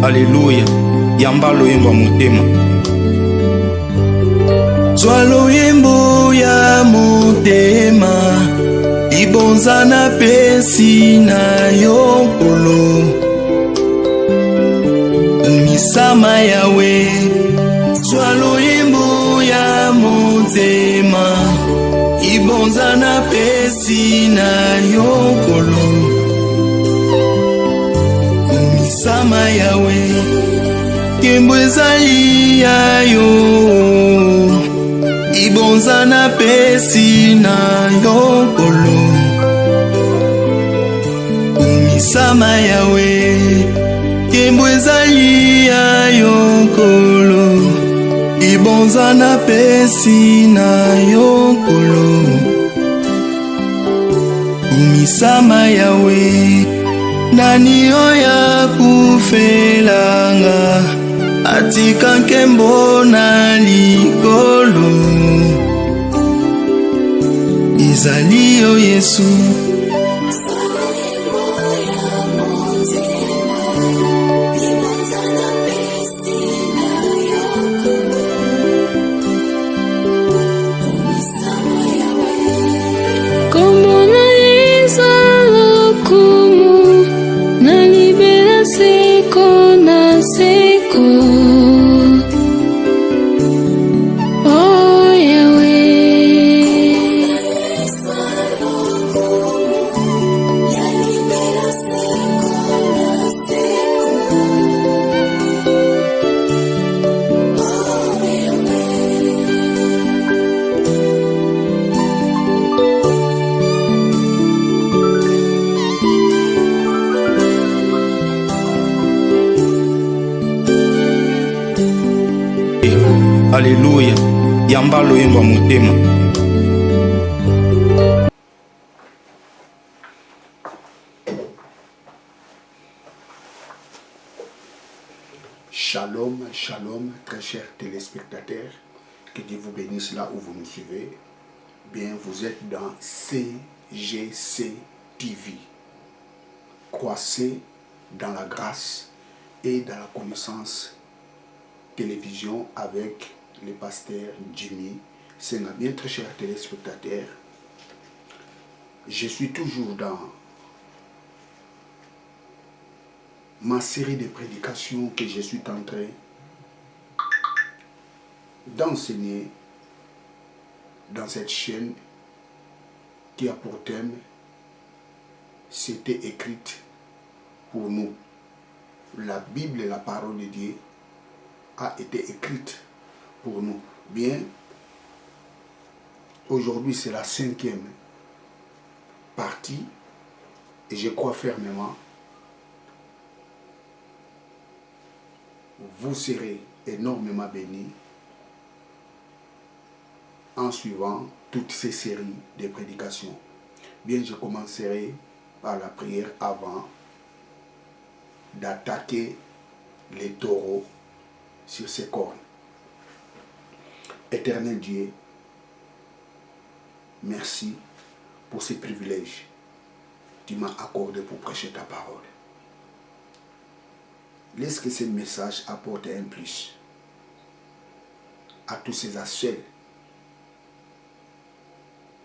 Alléluia. Yamba loyemba motema. Zwa loyembo ya motema, ibonza na pesi na yokolo. Umisama yawe. Zwa loyembo ya motema, ibonza na pesi na yokolo. Umisama yawe. Kembo ezali yayo, ibonza na pesi na yokolo. Umisama yawe. Kembo ezali yayo kolo, ibonza na pesi na yokolo. Umisama yawe. Nani oya kufelanga, atika nkembo na likolo. Ezali yo Yesu. Alléluia. Yamba loyemba motema. Shalom, shalom, très chers téléspectateurs. Que Dieu vous bénisse là où vous nous suivez. Bien, vous êtes dans CGC TV. Croissez dans la grâce et dans la connaissance. Télévision avec le pasteur Jimmy. C'est bien, très chers téléspectateurs. Je suis toujours dans ma série de prédications que je suis en train d'enseigner dans cette chaîne qui a pour thème c'était écrite pour nous. La Bible et la parole de Dieu a été écrite pour nous. Bien, aujourd'hui c'est la 5e partie et je crois fermement vous serez énormément bénis en suivant toutes ces séries de prédications. Bien, je commencerai par la prière avant d'attaquer les taureaux sur ses cornes. Éternel Dieu, merci pour ces privilèges que tu m'as accordés pour prêcher ta parole. Laisse que ce message apporte un plus à tous ces associés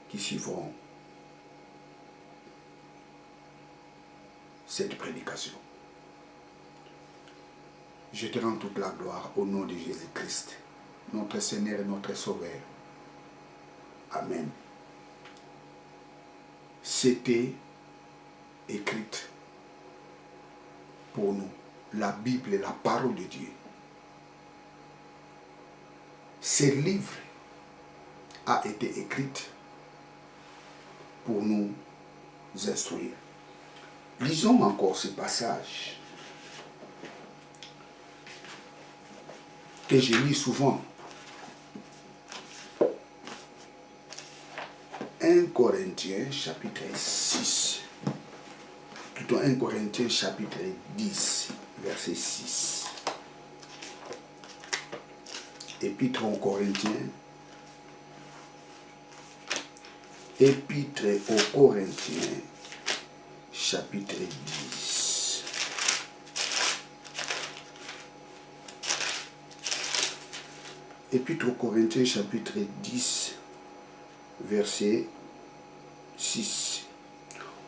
qui suivront cette prédication. Je te rends toute la gloire au nom de Jésus-Christ, notre Seigneur et notre Sauveur. Amen. C'était écrite pour nous. La Bible est la parole de Dieu. Ce livre a été écrit pour nous instruire. Lisons encore ce passage que je lis souvent. 1 Corinthiens chapitre 6. Plutôt 1 Corinthiens chapitre 10, verset 6. Épître aux Corinthiens. Épître aux Corinthiens, chapitre 10. Épître aux Corinthiens chapitre 10, verset 6.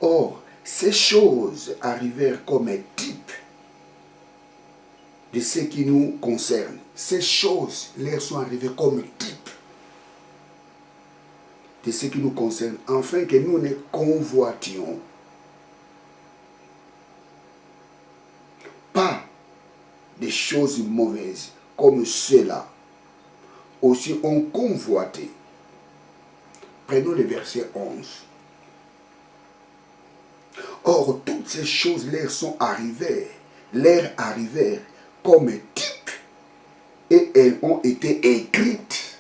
Or, ces choses arrivèrent comme un type de ce qui nous concerne. Ces choses leur sont arrivées comme type de ce qui nous concerne, afin que nous ne convoitions pas des choses mauvaises comme ceux-là aussi ont convoité. Prenons le verset 11. Or, toutes ces choses leur arrivèrent comme type, et elles ont été écrites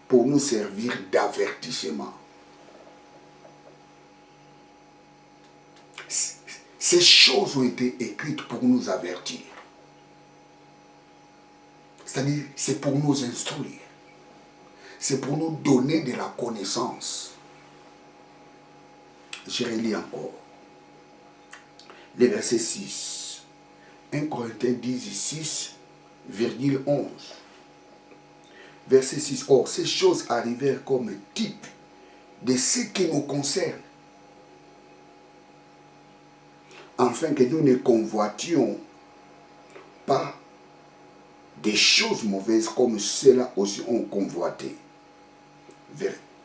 pour nous servir d'avertissement. Ces choses ont été écrites pour nous avertir. C'est-à-dire, c'est pour nous instruire. C'est pour nous donner de la connaissance. Je relis encore. Le verset 6. 1 Corinthiens 6, virgule 11. Verset 6. Or, ces choses arrivèrent comme type de ce qui nous concerne, afin que nous ne convoitions pas des choses mauvaises comme ceux-là aussi ont convoité.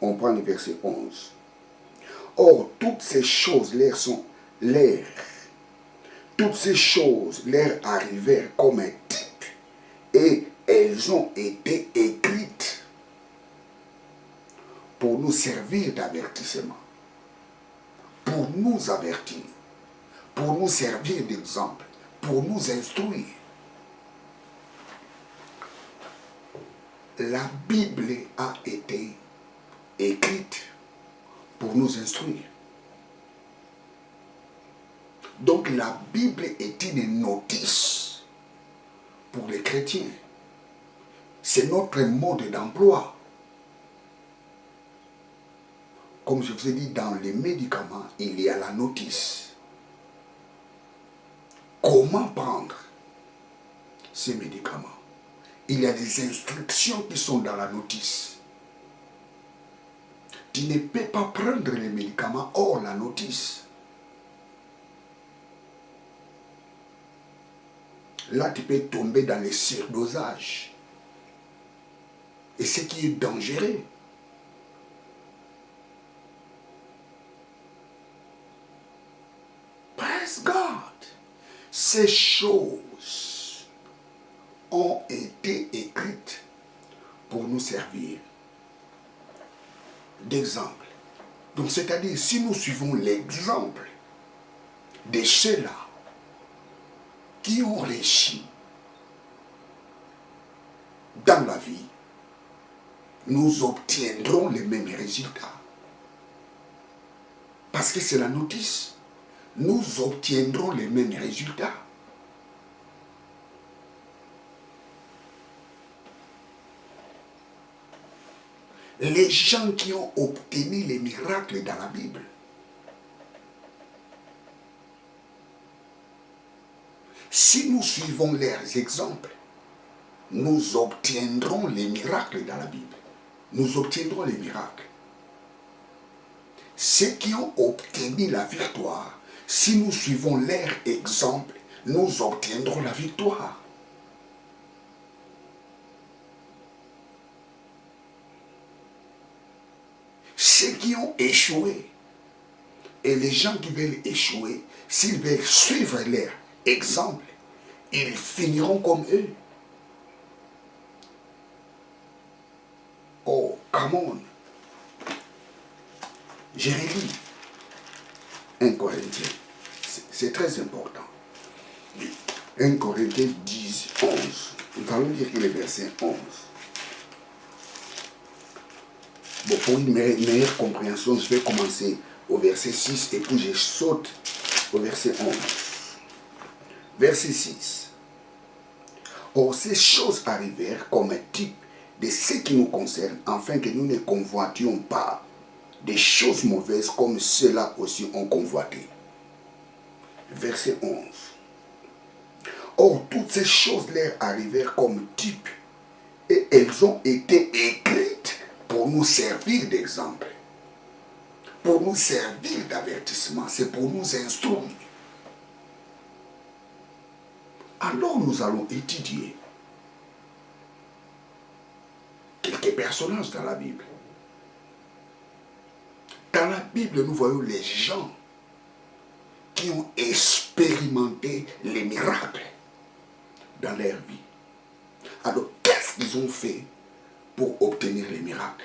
On prend le verset 11. Or, toutes ces choses toutes ces choses leur arrivèrent comme un type, et elles ont été écrites pour nous servir d'avertissement, pour nous avertir, pour nous servir d'exemple, pour nous instruire. La Bible a été écrite pour nous instruire. Donc la Bible est une notice pour les chrétiens. C'est notre mode d'emploi. Comme je vous ai dit, dans les médicaments, il y a la notice. Comment prendre ces médicaments? Il y a des instructions qui sont dans la notice. Tu ne peux pas prendre les médicaments hors la notice. Là, tu peux tomber dans les surdosage. Et ce qui est dangereux. Praise God. Ces choses ont été écrites pour nous servir d'exemple. Donc, c'est-à-dire, si nous suivons l'exemple de ceux-là qui ont réussi dans la vie, nous obtiendrons les mêmes résultats. Parce que c'est la notice. Nous obtiendrons les mêmes résultats. Les gens qui ont obtenu les miracles dans la Bible, si nous suivons leurs exemples, nous obtiendrons les miracles dans la Bible. Nous obtiendrons les miracles. Ceux qui ont obtenu la victoire, si nous suivons leur exemple, nous obtiendrons la victoire. Ceux qui ont échoué, et les gens qui veulent échouer, s'ils veulent suivre leur exemple, ils finiront comme eux. Oh, come on. Je relis 1 Corinthiens. C'est très important. 1 Corinthiens 10, 11. Nous allons lire le verset 11. Bon, pour une meilleure compréhension, je vais commencer au verset 6 et puis je saute au verset 11. Verset 6. Or, ces choses arrivèrent comme un type de ce qui nous concerne, afin que nous ne convoitions pas des choses mauvaises comme ceux-là aussi ont convoité. Verset 11. Or, toutes ces choses leur arrivèrent comme type et elles ont été écrites pour nous servir d'exemple, pour nous servir d'avertissement, c'est pour nous instruire. Alors nous allons étudier quelques personnages dans la Bible. Dans la Bible, nous voyons les gens qui ont expérimenté les miracles dans leur vie. Alors, qu'est-ce qu'ils ont fait pour obtenir les miracles?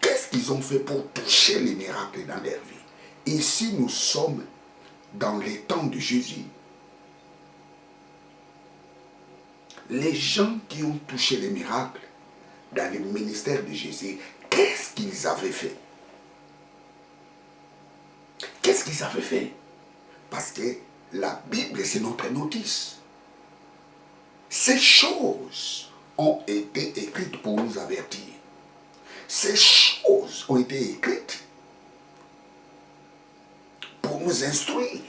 Qu'est-ce qu'ils ont fait pour toucher les miracles dans leur vie? Ici, nous sommes dans les temps de Jésus. Les gens qui ont touché les miracles dans le ministère de Jésus, qu'est-ce qu'ils avaient fait? Qu'est-ce qu'ils avaient fait? Parce que la Bible, c'est notre notice. Ces choses ont été écrites pour nous avertir. Ces choses ont été écrites pour nous instruire.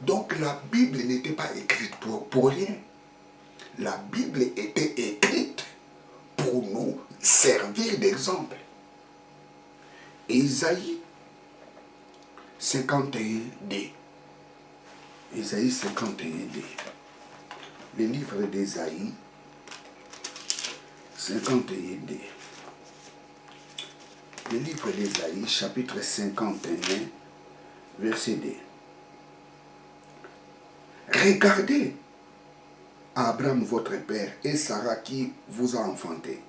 Donc la Bible n'était pas écrite pour rien. La Bible était écrite pour nous servir d'exemple. Ésaïe 51d. Ésaïe 51d. Le livre d'Ésaïe 51d. Le livre d'Ésaïe, chapitre 51, verset 2. Regardez Abraham votre père et Sarah qui vous a enfanté,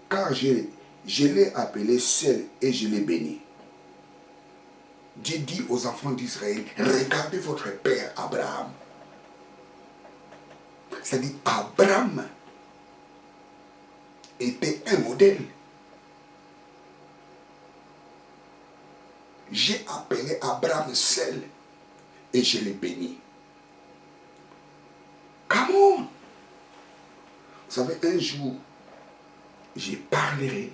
car je l'ai appelé seul et je l'ai béni. Dieu dit aux enfants d'Israël, regardez votre père Abraham. C'est-à-dire Abraham était un modèle. J'ai appelé Abraham seul et je l'ai béni. Come on! Vous savez, un jour, je parlerai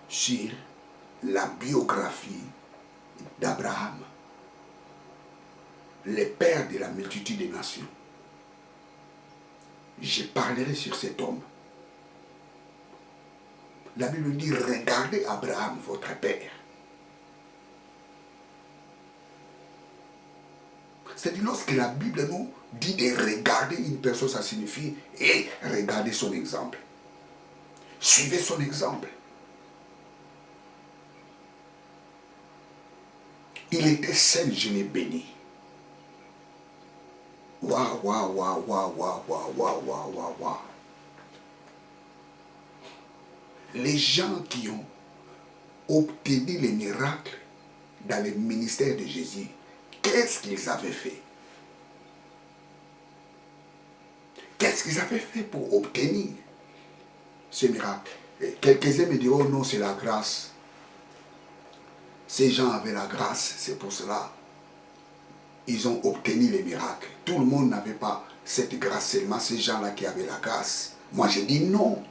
sur la biographie d'Abraham, le père de la multitude des nations. Je parlerai sur cet homme. La Bible dit, regardez Abraham, votre père. C'est-à-dire, lorsque la Bible nous dit de regarder une personne, ça signifie et regardez son exemple. Suivez son exemple. Il était seul, je l'ai béni. Waouh, waouh, waouh, waouh, waouh, waouh, waouh, waouh, waouh, waouh. Les gens qui ont obtenu les miracles dans le ministère de Jésus, qu'est-ce qu'ils avaient fait? Qu'est-ce qu'ils avaient fait pour obtenir ce miracle? Quelques-uns me diront, oh non, c'est la grâce. Ces gens avaient la grâce, c'est pour cela ils ont obtenu les miracles. Tout le monde n'avait pas cette grâce, seulement ces gens-là qui avaient la grâce. Moi, je dis non.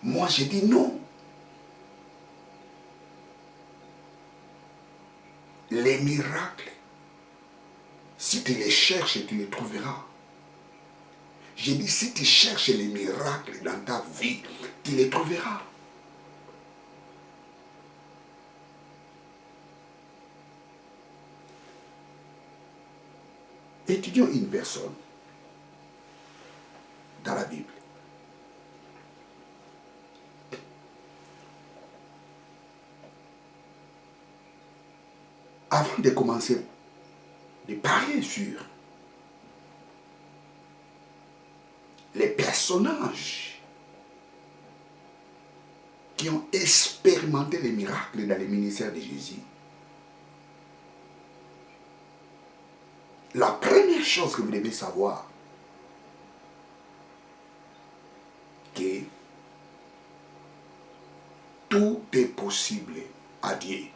Moi, je dis non. Les miracles, si tu les cherches, tu les trouveras. J'ai dit, si tu cherches les miracles dans ta vie, tu les trouveras. Étudions une personne dans la Bible. Avant de commencer de parler sur les personnages qui ont expérimenté les miracles dans le ministère de Jésus, la première chose que vous devez savoir, que tout est possible à Dieu.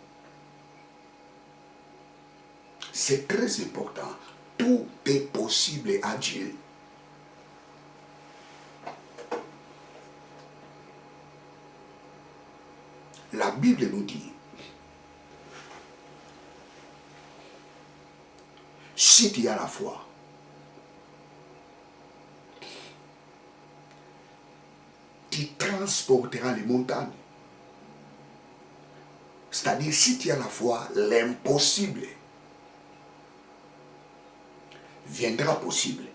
C'est très important. Tout est possible à Dieu. La Bible nous dit, si tu as la foi, tu transporteras les montagnes. C'est-à-dire, si tu as la foi, l'impossible viendra possible.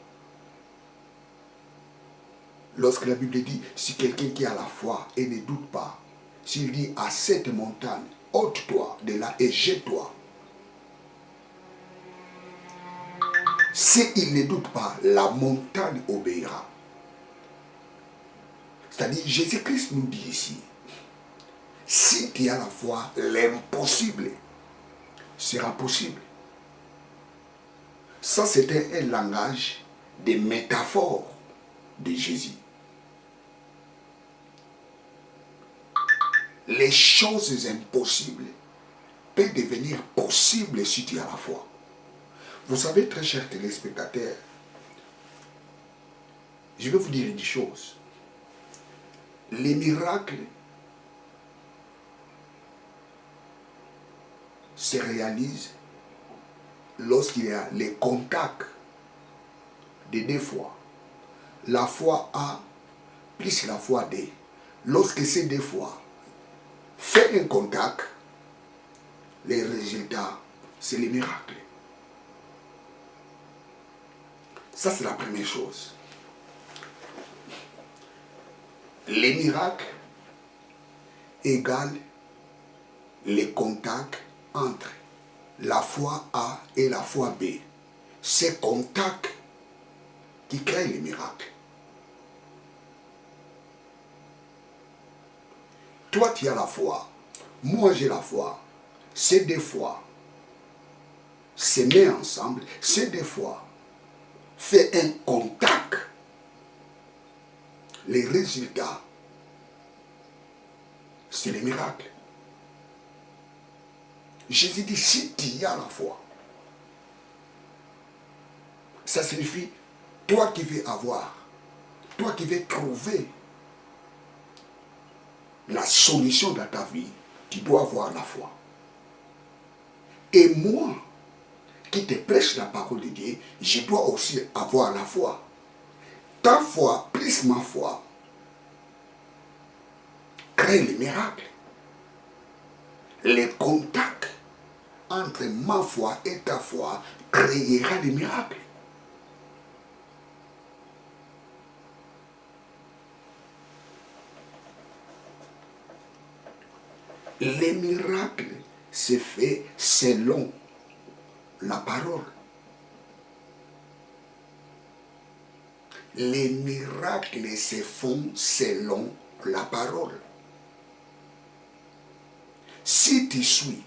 Lorsque la Bible dit, si quelqu'un qui a la foi et ne doute pas, s'il dit à cette montagne, ôte-toi de là et jette-toi. S'il ne doute pas, la montagne obéira. C'est-à-dire, Jésus-Christ nous dit ici, si tu as la foi, l'impossible sera possible. Ça, c'était un langage de métaphore de Jésus. Les choses impossibles peuvent devenir possibles si tu as la foi. Vous savez, très chers téléspectateurs, je vais vous dire une chose. Les miracles se réalisent lorsqu'il y a les contacts de deux fois. La foi A plus la foi D. Lorsque ces deux fois fait un contact, les résultats, c'est les miracles. Ça, c'est la première chose. Les miracles égalent les contacts entre la foi A et la foi B. Ces contacts qui créent les miracles. Toi, tu as la foi. Moi, j'ai la foi. Ces deux fois se mettent ensemble. Ces deux fois fait un contact. Les résultats, c'est les miracles. Jésus dit, si tu as la foi, ça signifie, toi qui veux avoir, toi qui veux trouver la solution dans ta vie, tu dois avoir la foi. Et moi, qui te prêche la parole de Dieu, je dois aussi avoir la foi. Ta foi plus ma foi crée les miracles. Les contacts entre ma foi et ta foi créera des miracles. Les miracles se font selon la parole. Les miracles se font selon la parole. Si tu suis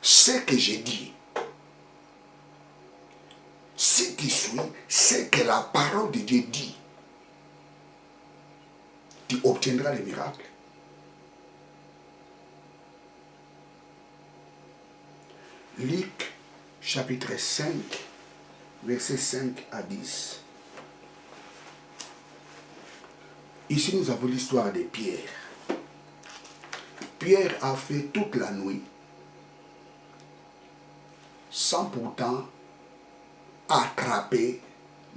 ce que j'ai dit, si tu suis ce que la parole de Dieu dit, tu obtiendras les miracles. Luc chapitre 5, versets 5 à 10. Ici, nous avons l'histoire de Pierre. Pierre a fait toute la nuit sans pourtant attraper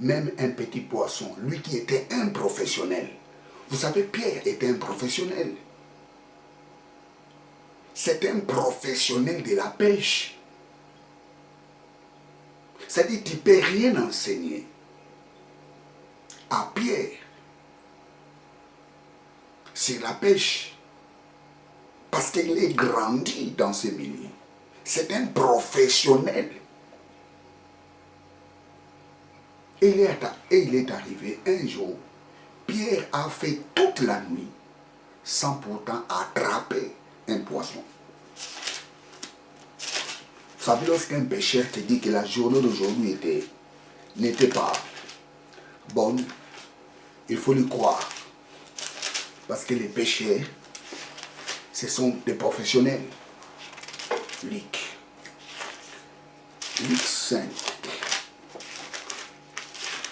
même un petit poisson. Lui qui était un professionnel. Vous savez, Pierre était un professionnel. C'est un professionnel de la pêche. C'est-à-dire que tu ne peux rien enseigner à Pierre sur la pêche. Parce qu'il est grandi dans ce milieu. C'est un professionnel. Et il est arrivé un jour. Pierre a fait toute la nuit sans pourtant attraper un poisson. Vous savez, lorsqu'un pêcheur te dit que la journée d'aujourd'hui n'était pas bonne, il faut lui croire. Parce que les pêcheurs, ce sont des professionnels. Luc 5.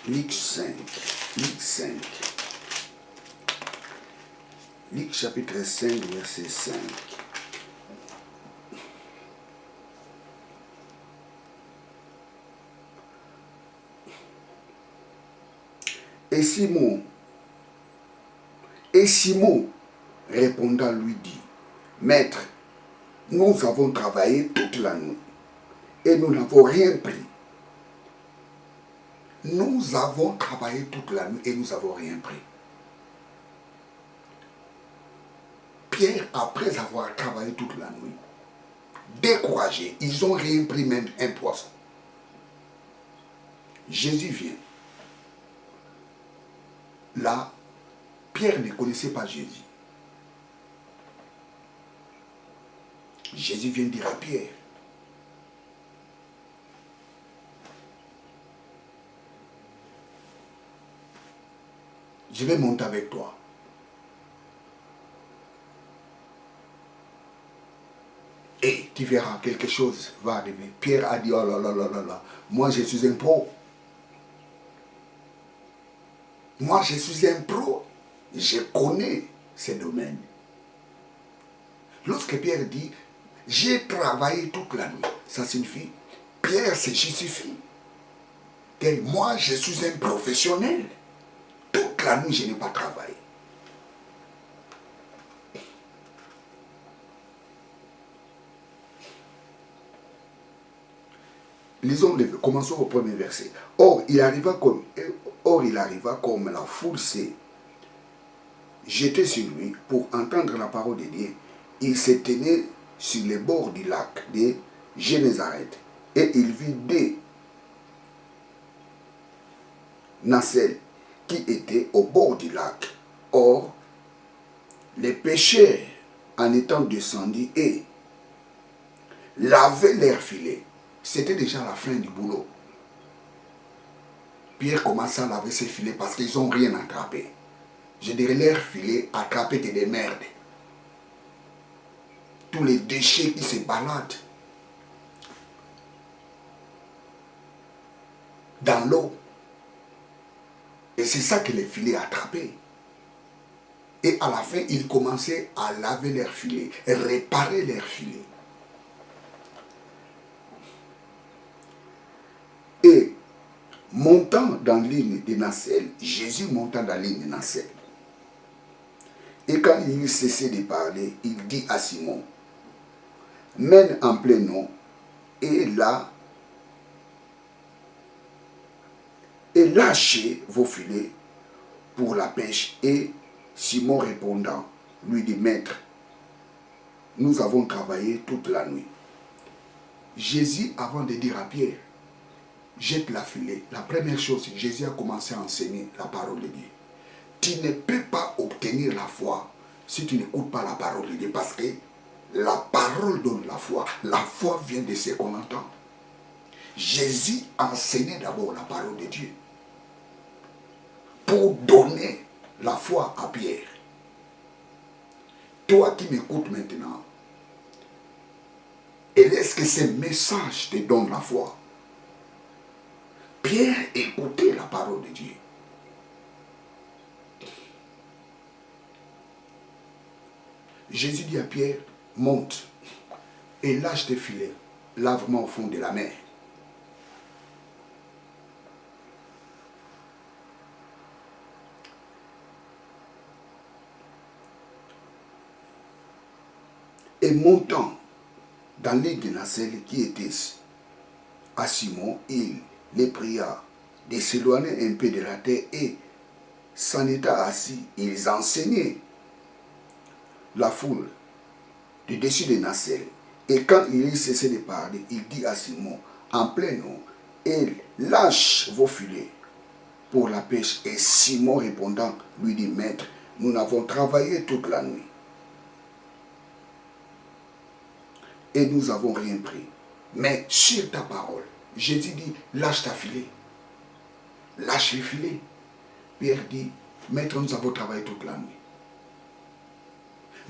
Luc 5. Luc chapitre 5, verset 5. Et Simon répondant lui dit, Maître, nous avons travaillé toute la nuit et nous n'avons rien pris. Nous avons travaillé toute la nuit et nous n'avons rien pris. Pierre, après avoir travaillé toute la nuit, découragé, ils n'ont rien pris, même un poisson. Jésus vient. Là, Pierre ne connaissait pas Jésus. Jésus vient dire à Pierre, je vais monter avec toi. Et tu verras, quelque chose va arriver. Pierre a dit, oh là là là là là, moi je suis un pro. Moi je suis un pro. Je connais ces domaines. Lorsque Pierre dit, j'ai travaillé toute la nuit, ça signifie, Pierre se justifie. Que moi je suis un professionnel. Toute la nuit je n'ai pas travaillé. Lisons, commençons au premier verset. Or, il arriva comme la foule s'est jetée sur lui pour entendre la parole de Dieu. Il se tenait sur les bords du lac de Génézareth et il vit des nacelles qui étaient au bord du lac. Or, les pêcheurs, en étant descendus et lavaient leurs filets, c'était déjà la fin du boulot. Pierre commence à laver ses filets parce qu'ils n'ont rien attrapé. Je dirais leurs filets attrapés que des merdes. Tous les déchets qui se baladent dans l'eau. Et c'est ça que les filets attrapaient. Et à la fin, ils commençaient à laver leurs filets, réparer leurs filets. Et montant dans l'île de nacelles, Jésus montant dans l'île de nacelles. Et quand il eut cessé de parler, il dit à Simon, mène en plein eau, et lâchez vos filets pour la pêche. Et Simon répondant, lui dit, Maître, nous avons travaillé toute la nuit. Jésus, avant de dire à Pierre, jette la filet, la première chose, Jésus a commencé à enseigner la parole de Dieu. Tu ne peux pas obtenir la foi si tu n'écoutes pas la parole de Dieu, parce que la parole donne la foi. La foi vient de ce qu'on entend. Jésus enseignait d'abord la parole de Dieu pour donner la foi à Pierre. Toi qui m'écoutes maintenant, et est-ce que ces messages te donnent la foi? Pierre écoutait la parole de Dieu. Jésus dit à Pierre, monte et lâche tes filets, lave-moi au fond de la mer. Et montant dans l'île de nacelles qui était à Simon, il les pria de s'éloigner un peu de la terre et s'en étant assis, ils enseignaient la foule du dessus des nacelles. Et quand il eut cessé de parler, il dit à Simon, en plein eau, et lâche vos filets pour la pêche. Et Simon répondant, lui dit, Maître, nous n'avons travaillé toute la nuit et nous n'avons rien pris. Mais sur ta parole, Jésus dit, lâche ta filet. Lâche les filets. Pierre dit, Maître, nous avons travaillé toute la nuit.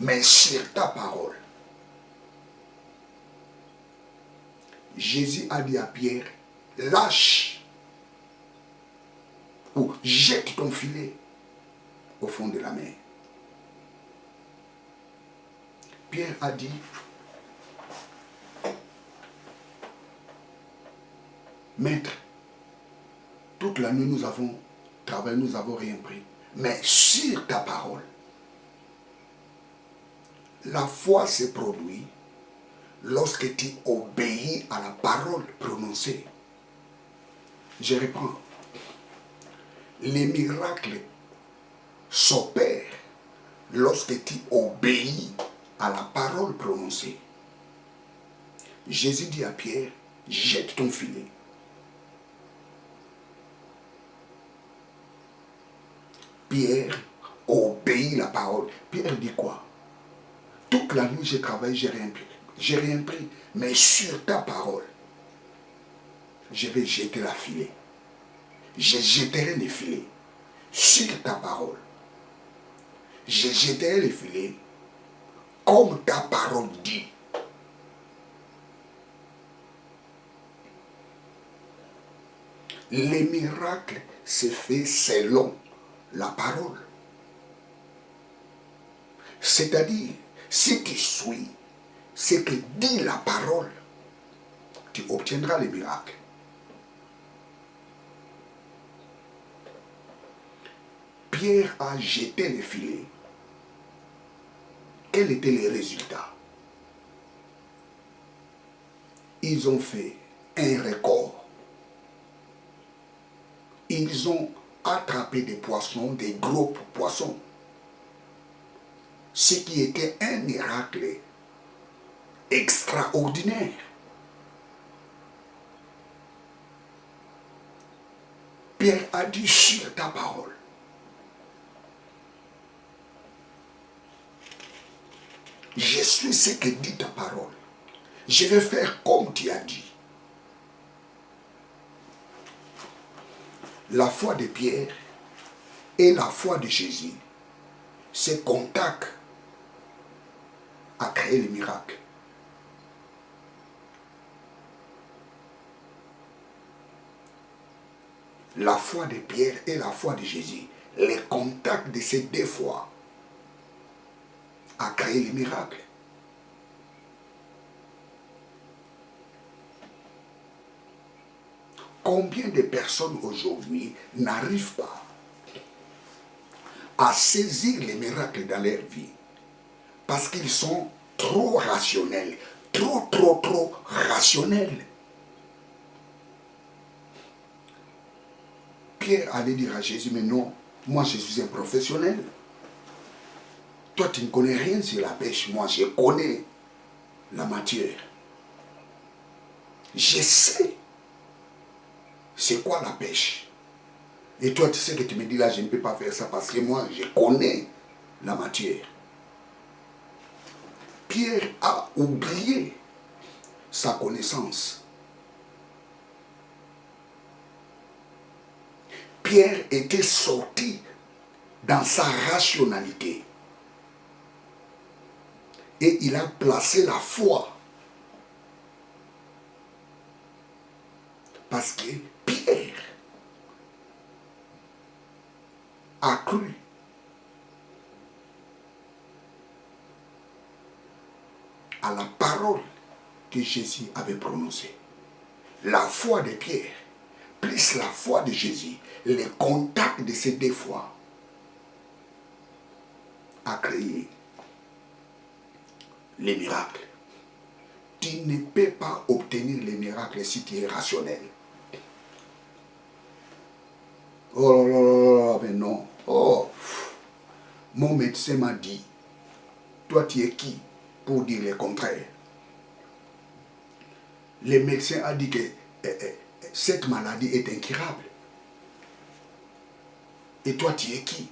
Mais sur ta parole, Jésus a dit à Pierre, lâche ou jette ton filet au fond de la mer. Pierre a dit, Maître, toute la nuit nous avons travail, nous n'avons rien pris. Mais sur ta parole, la foi se produit lorsque tu obéis à la parole prononcée. Je reprends. Les miracles s'opèrent lorsque tu obéis à la parole prononcée. Jésus dit à Pierre, jette ton filet. Pierre obéit à la parole. Pierre dit quoi? Toute la nuit, j'ai travaillé, j'ai rien pris. J'ai rien pris. Mais sur ta parole, je vais jeter la filet. Je jetterai les filets sur ta parole. Je jetterai les filets comme ta parole dit. Les miracles se font selon la parole. C'est-à-dire, si tu suis ce que dit la parole, tu obtiendras les miracles. Pierre a jeté les filets. Quels étaient les résultats? Ils ont fait un record. Ils ont attrapé des poissons, des gros poissons. Ce qui était un miracle extraordinaire. Pierre a dit sur ta parole. Je suis ce que dit ta parole. Je vais faire comme tu as dit. La foi de Pierre et la foi de Jésus, ce contact a créé le miracle. La foi de Pierre et la foi de Jésus, le contact de ces deux fois a créé le miracle. Combien de personnes aujourd'hui n'arrivent pas à saisir les miracles dans leur vie parce qu'ils sont trop rationnels, trop rationnels. Pierre allait dire à Jésus, mais non, moi je suis un professionnel. Toi tu ne connais rien sur la pêche, moi je connais la matière. Je sais c'est quoi la pêche. Et toi tu sais que tu me dis là, je ne peux pas faire ça parce que moi je connais la matière. Pierre a oublié sa connaissance. Pierre était sorti dans sa rationalité. Et il a placé la foi. Parce que Pierre a cru. À la parole que Jésus avait prononcée. La foi de Pierre, plus la foi de Jésus, le contact de ces deux fois a créé les miracles. Tu ne peux pas obtenir les miracles si tu es rationnel. Oh là là là, mais non. Oh, mon médecin m'a dit, toi tu es qui pour dire le contraire? Le médecin a dit que cette maladie est incurable. Et toi tu es qui?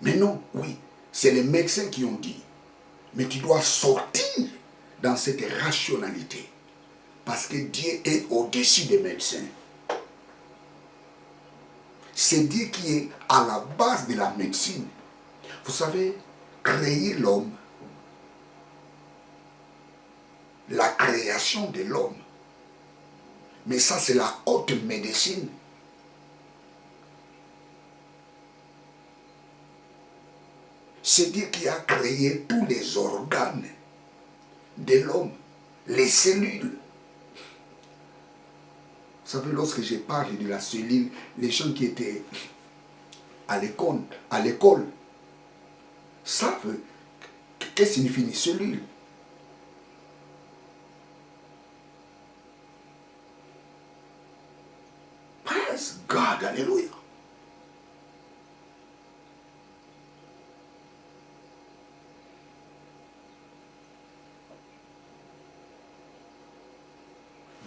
Mais non, oui, c'est les médecins qui ont dit. Mais tu dois sortir dans cette rationalité. Parce que Dieu est au-dessus des médecins. C'est Dieu qui est à la base de la médecine. Vous savez, créer l'homme, la création de l'homme, mais ça c'est la haute médecine. C'est Dieu qui a créé tous les organes de l'homme, les cellules. savez, lorsque j'ai parlé de la cellule, les gens qui étaient à l'école, savent qu'est-ce que signifie une cellule. Praise God, alléluia.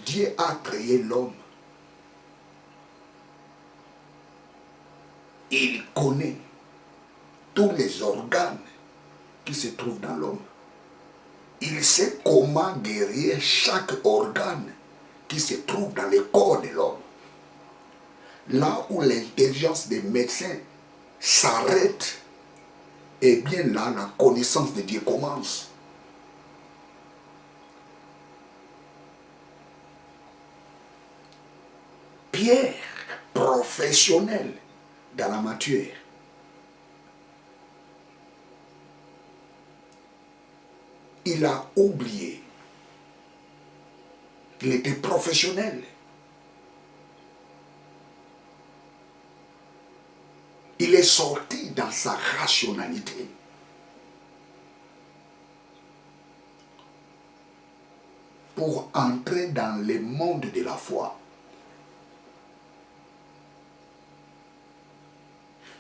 Dieu a créé l'homme. Il connaît tous les organes qui se trouvent dans l'homme. Il sait comment guérir chaque organe qui se trouve dans le corps de l'homme. Là où l'intelligence des médecins s'arrête, et bien là, la connaissance de Dieu commence. Pierre, professionnel dans la matière, il a oublié qu'il était professionnel. Il est sorti dans sa rationalité. Pour entrer dans le monde de la foi.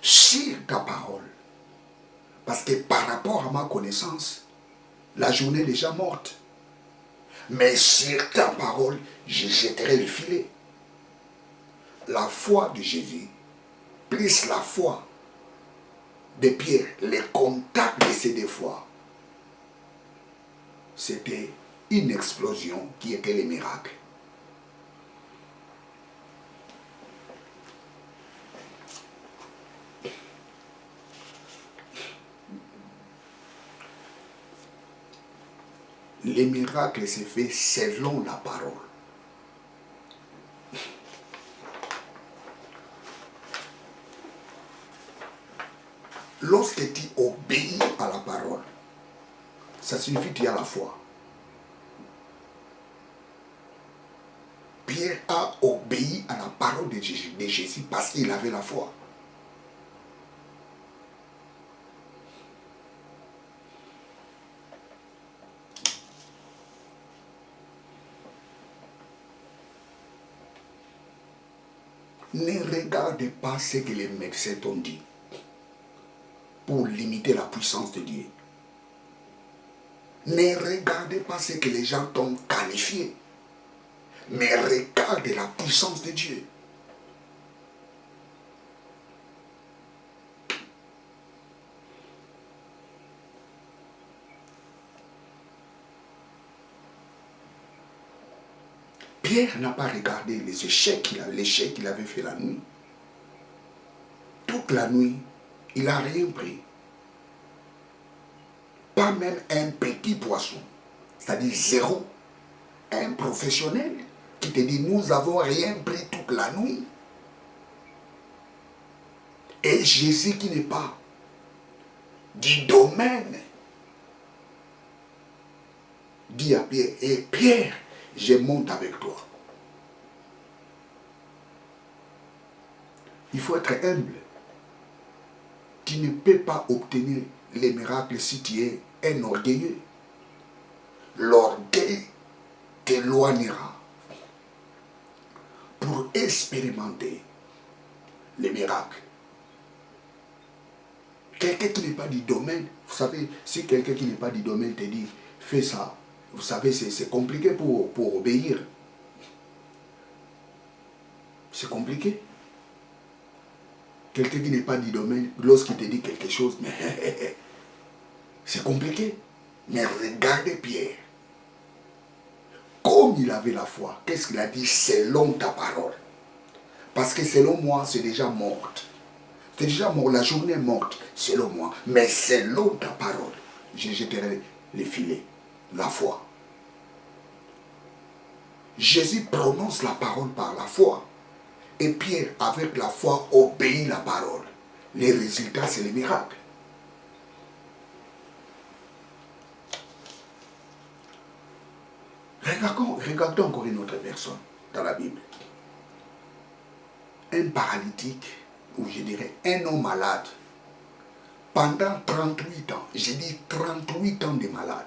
Sur ta parole. Parce que par rapport à ma connaissance, la journée est déjà morte. Mais sur ta parole, je jetterai le filet. La foi de Jésus, plus la foi de Pierre, les contacts de ces deux fois, c'était une explosion qui était le miracle. Les miracles se fait selon la parole. Lorsque tu obéis à la parole, ça signifie que tu as la foi. Pierre a obéi à la parole de Jésus parce qu'il avait la foi. Ne regarde pas ce que les médecins t'ont dit pour limiter la puissance de Dieu. Ne regardez pas ce que les gens t'ont qualifié, mais regarde la puissance de Dieu. Pierre n'a pas regardé les échecs qu'il avait fait la nuit. Toute la nuit, il n'a rien pris. Pas même un petit poisson. C'est-à-dire zéro. Un professionnel qui te dit, nous n'avons rien pris toute la nuit. Et Jésus qui n'est pas du domaine dit à Pierre, et Pierre, je monte avec toi. Il faut être humble. Tu ne peux pas obtenir les miracles si tu es un orgueilleux. L'orgueil t'éloignera pour expérimenter les miracles. Quelqu'un qui n'est pas du domaine, vous savez, si quelqu'un qui n'est pas du domaine te dit, fais ça, vous savez, c'est compliqué pour obéir. C'est compliqué. Quelqu'un qui n'est pas du domaine, lorsqu'il te dit quelque chose, mais c'est compliqué. Mais regardez Pierre. Comme il avait la foi, qu'est-ce qu'il a dit? Selon ta parole. Parce que selon moi, c'est déjà morte. C'est déjà mort, la journée est morte, selon moi. Mais selon ta parole, je jetterai les filets, la foi. Jésus prononce la parole par la foi. Et Pierre, avec la foi, obéit la parole. Les résultats, c'est les miracles. Regardons encore une autre personne dans la Bible. un paralytique, ou je dirais un homme malade, pendant 38 ans. J'ai dit 38 ans de malade.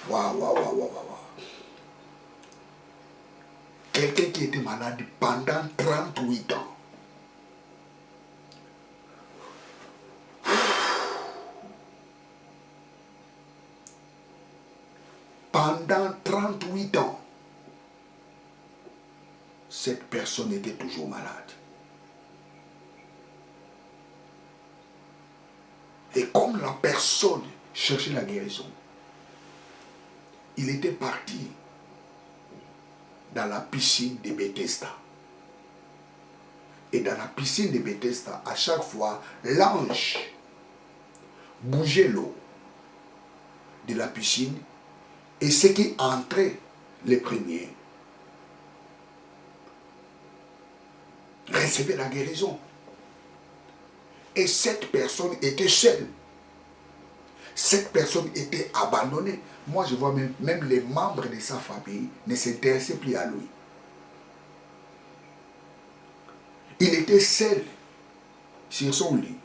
Waouh, waouh, waouh, waouh, waouh. Quelqu'un qui était malade pendant 38 ans. Pendant 38 ans, cette personne était toujours malade. Et comme la personne cherchait la guérison, il était parti dans la piscine de Bethesda. Et dans la piscine de Bethesda, à chaque fois, l'ange bougeait l'eau de la piscine et ceux qui entraient les premiers recevaient la guérison. Et cette personne était seule. Cette personne était abandonnée. Moi, je vois même les membres de sa famille ne s'intéressaient plus à lui. Il était seul sur son lit.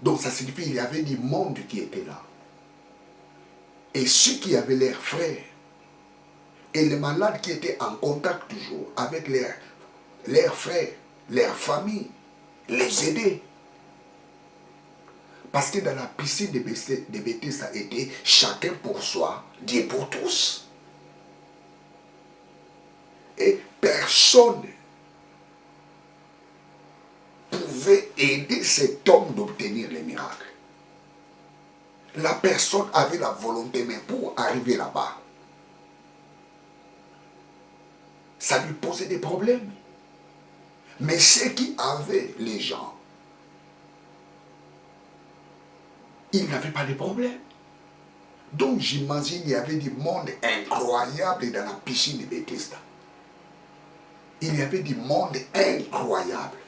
Donc ça signifie qu'il y avait du monde qui était là. Et ceux qui avaient leurs frères et les malades qui étaient en contact toujours avec leurs frères, leur famille, les aider. Parce que dans la piscine de Bethesda, ça était chacun pour soi, Dieu pour tous. Et personne pouvait aider cet homme d'obtenir les miracles. La personne avait la volonté, mais pour arriver là-bas, ça lui posait des problèmes. Mais ceux qui avaient les gens, ils n'avaient pas de problème. Donc j'imagine qu'il y avait du monde incroyable dans la piscine de Bethesda. Il y avait du monde incroyable.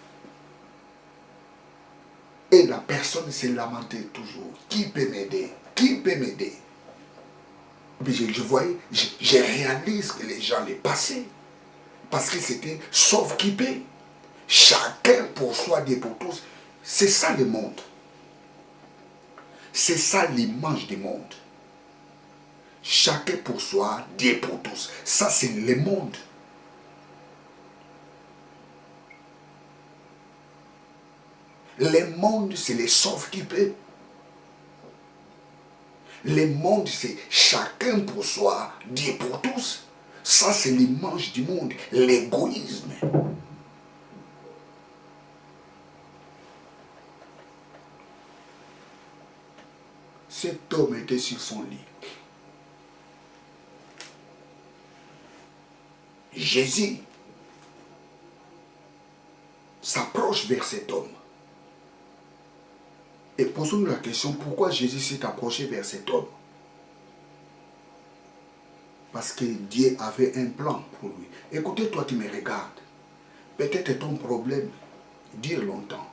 Et la personne se lamentait toujours. Qui peut m'aider? Qui peut m'aider? Je voyais, je réalise que les gens les passaient. Parce que c'était sauf qui paie. Chacun pour soi, Dieu pour tous. C'est ça le monde. C'est ça l'image du monde. Chacun pour soi, Dieu pour tous. Ça c'est le monde. Le monde c'est les sauf qui paie. Le monde c'est chacun pour soi, Dieu pour tous. Ça c'est l'image du monde. L'égoïsme. Cet homme était sur son lit. Jésus s'approche vers cet homme. Et posons-nous la question, pourquoi Jésus s'est approché vers cet homme? Parce que Dieu avait un plan pour lui. Écoutez, toi qui me regardes, peut-être ton problème dure longtemps.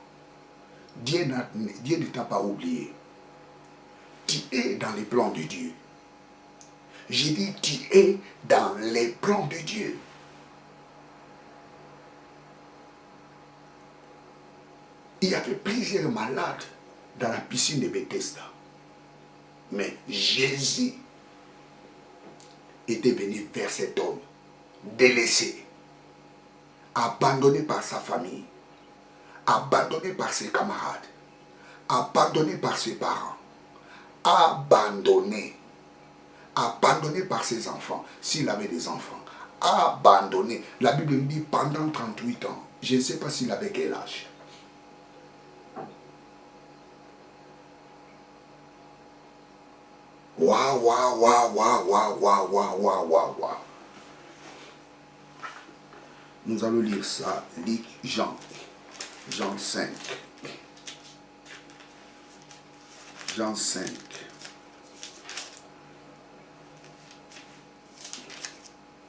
Dieu ne t'a pas oublié. Tu es dans les plans de Dieu. J'ai dit, tu es dans les plans de Dieu. Il y avait plusieurs malades dans la piscine de Bethesda. Mais Jésus était venu vers cet homme, délaissé, abandonné par sa famille, abandonné par ses camarades, abandonné par ses parents, abandonné par ses enfants, s'il avait des enfants, abandonné. La Bible me dit pendant 38 ans, je ne sais pas s'il avait quel âge. Waouh, waouh, waouh, waouh, waouh, waouh, waouh, waouh, waouh, waouh. Nous allons lire ça, Jean 5. Jean 5.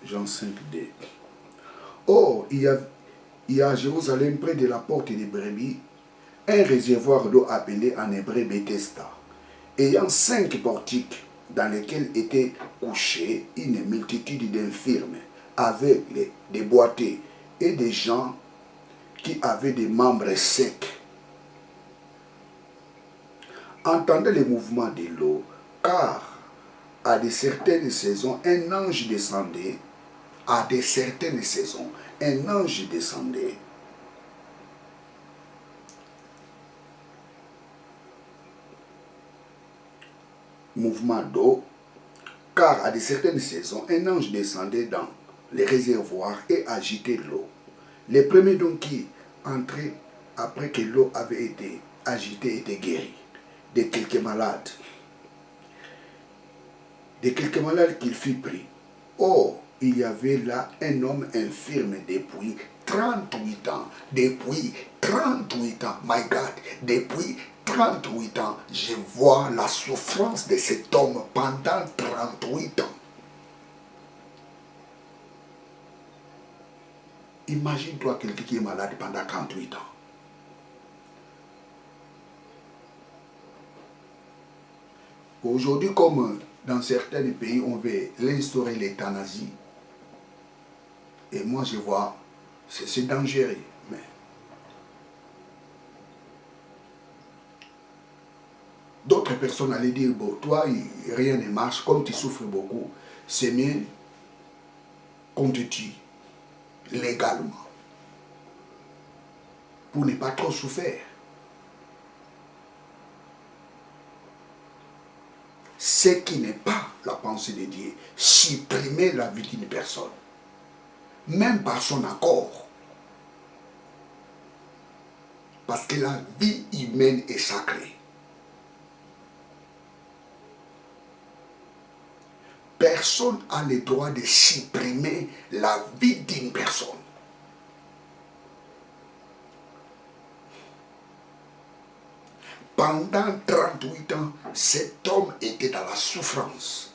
Jean 5d. Oh, il y a à Jérusalem, près de la porte des brebis, un réservoir d'eau appelé en hébreu Bethesda, ayant 5 portiques dans lesquels étaient couchés une multitude d'infirmes, aveugles, déboîtés et des gens qui avaient des membres secs. Entendez les mouvements de l'eau, car à de certaines saisons, un ange descendait. À de certaines saisons, un ange descendait. Mouvement d'eau, car à de certaines saisons, un ange descendait dans les réservoirs et agitait l'eau. Les premiers donc qui entraient après que l'eau avait été agitée étaient guéris de quelques malades. De quelques malades qu'il fut pris. Or, il y avait là un homme infirme depuis 38 ans. Depuis 38 ans, my God, depuis 38 ans, je vois la souffrance de cet homme pendant 38 ans. Imagine-toi quelqu'un qui est malade pendant 38 ans. Aujourd'hui, comme dans certains pays, on veut l'instaurer l'euthanasie. Et moi, je vois, c'est dangereux. Mais d'autres personnes allaient dire, bon, toi, rien ne marche, comme tu souffres beaucoup, c'est mieux qu'on te tue légalement pour ne pas trop souffrir. Ce qui n'est pas la pensée de Dieu, supprimer la vie d'une personne, même par son accord. Parce que la vie humaine est sacrée. Personne n'a le droit de supprimer la vie d'une personne. Pendant 38 ans, cet homme était dans la souffrance.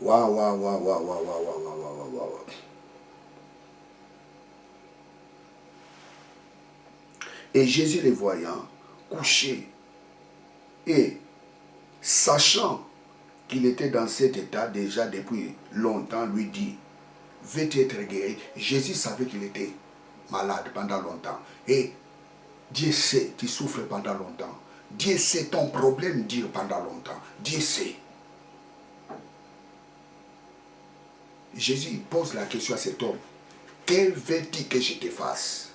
Waouh, waouh, waouh, waouh, waouh, waouh, waouh, waouh, waouh. Et Jésus les voyant couchés et sachant qu'il était dans cet état déjà depuis longtemps, lui dit, veux-tu être guéri? Jésus savait qu'il était malade pendant longtemps. Et Dieu sait, tu souffres pendant longtemps. Dieu sait ton problème dure pendant longtemps. Dieu sait. Jésus pose la question à cet homme. Que veux-tu que je te fasse?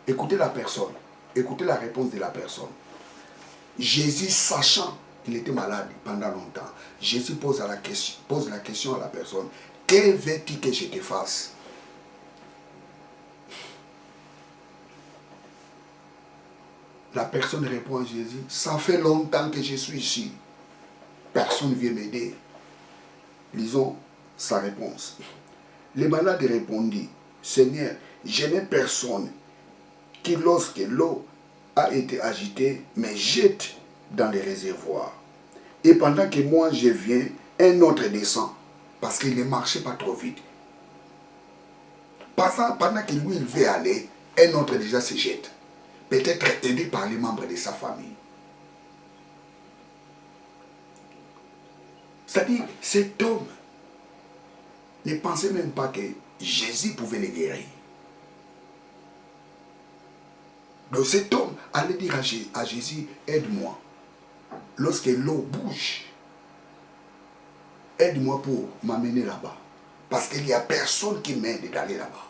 Écoutez la personne. Écoutez la réponse de la personne. Jésus, sachant qu'il était malade pendant longtemps, Jésus pose la question à la personne. Que veux-tu que je te fasse? La personne répond à Jésus. Ça fait longtemps que je suis ici. Personne ne vient m'aider. Lisons sa réponse. Le malade répondit, Seigneur, je n'ai personne qui, lorsque l'eau a été agitée, me jette dans les réservoirs. Et pendant que moi je viens, un autre descend, parce qu'il ne marchait pas trop vite. Pendant que lui il veut aller, un autre déjà se jette. Peut-être aidé par les membres de sa famille. C'est-à-dire, cet homme ne pensait même pas que Jésus pouvait le guérir. Donc cet homme allait dire à Jésus, aide-moi. Lorsque l'eau bouge, aide-moi pour m'amener là-bas. Parce qu'il n'y a personne qui m'aide d'aller là-bas.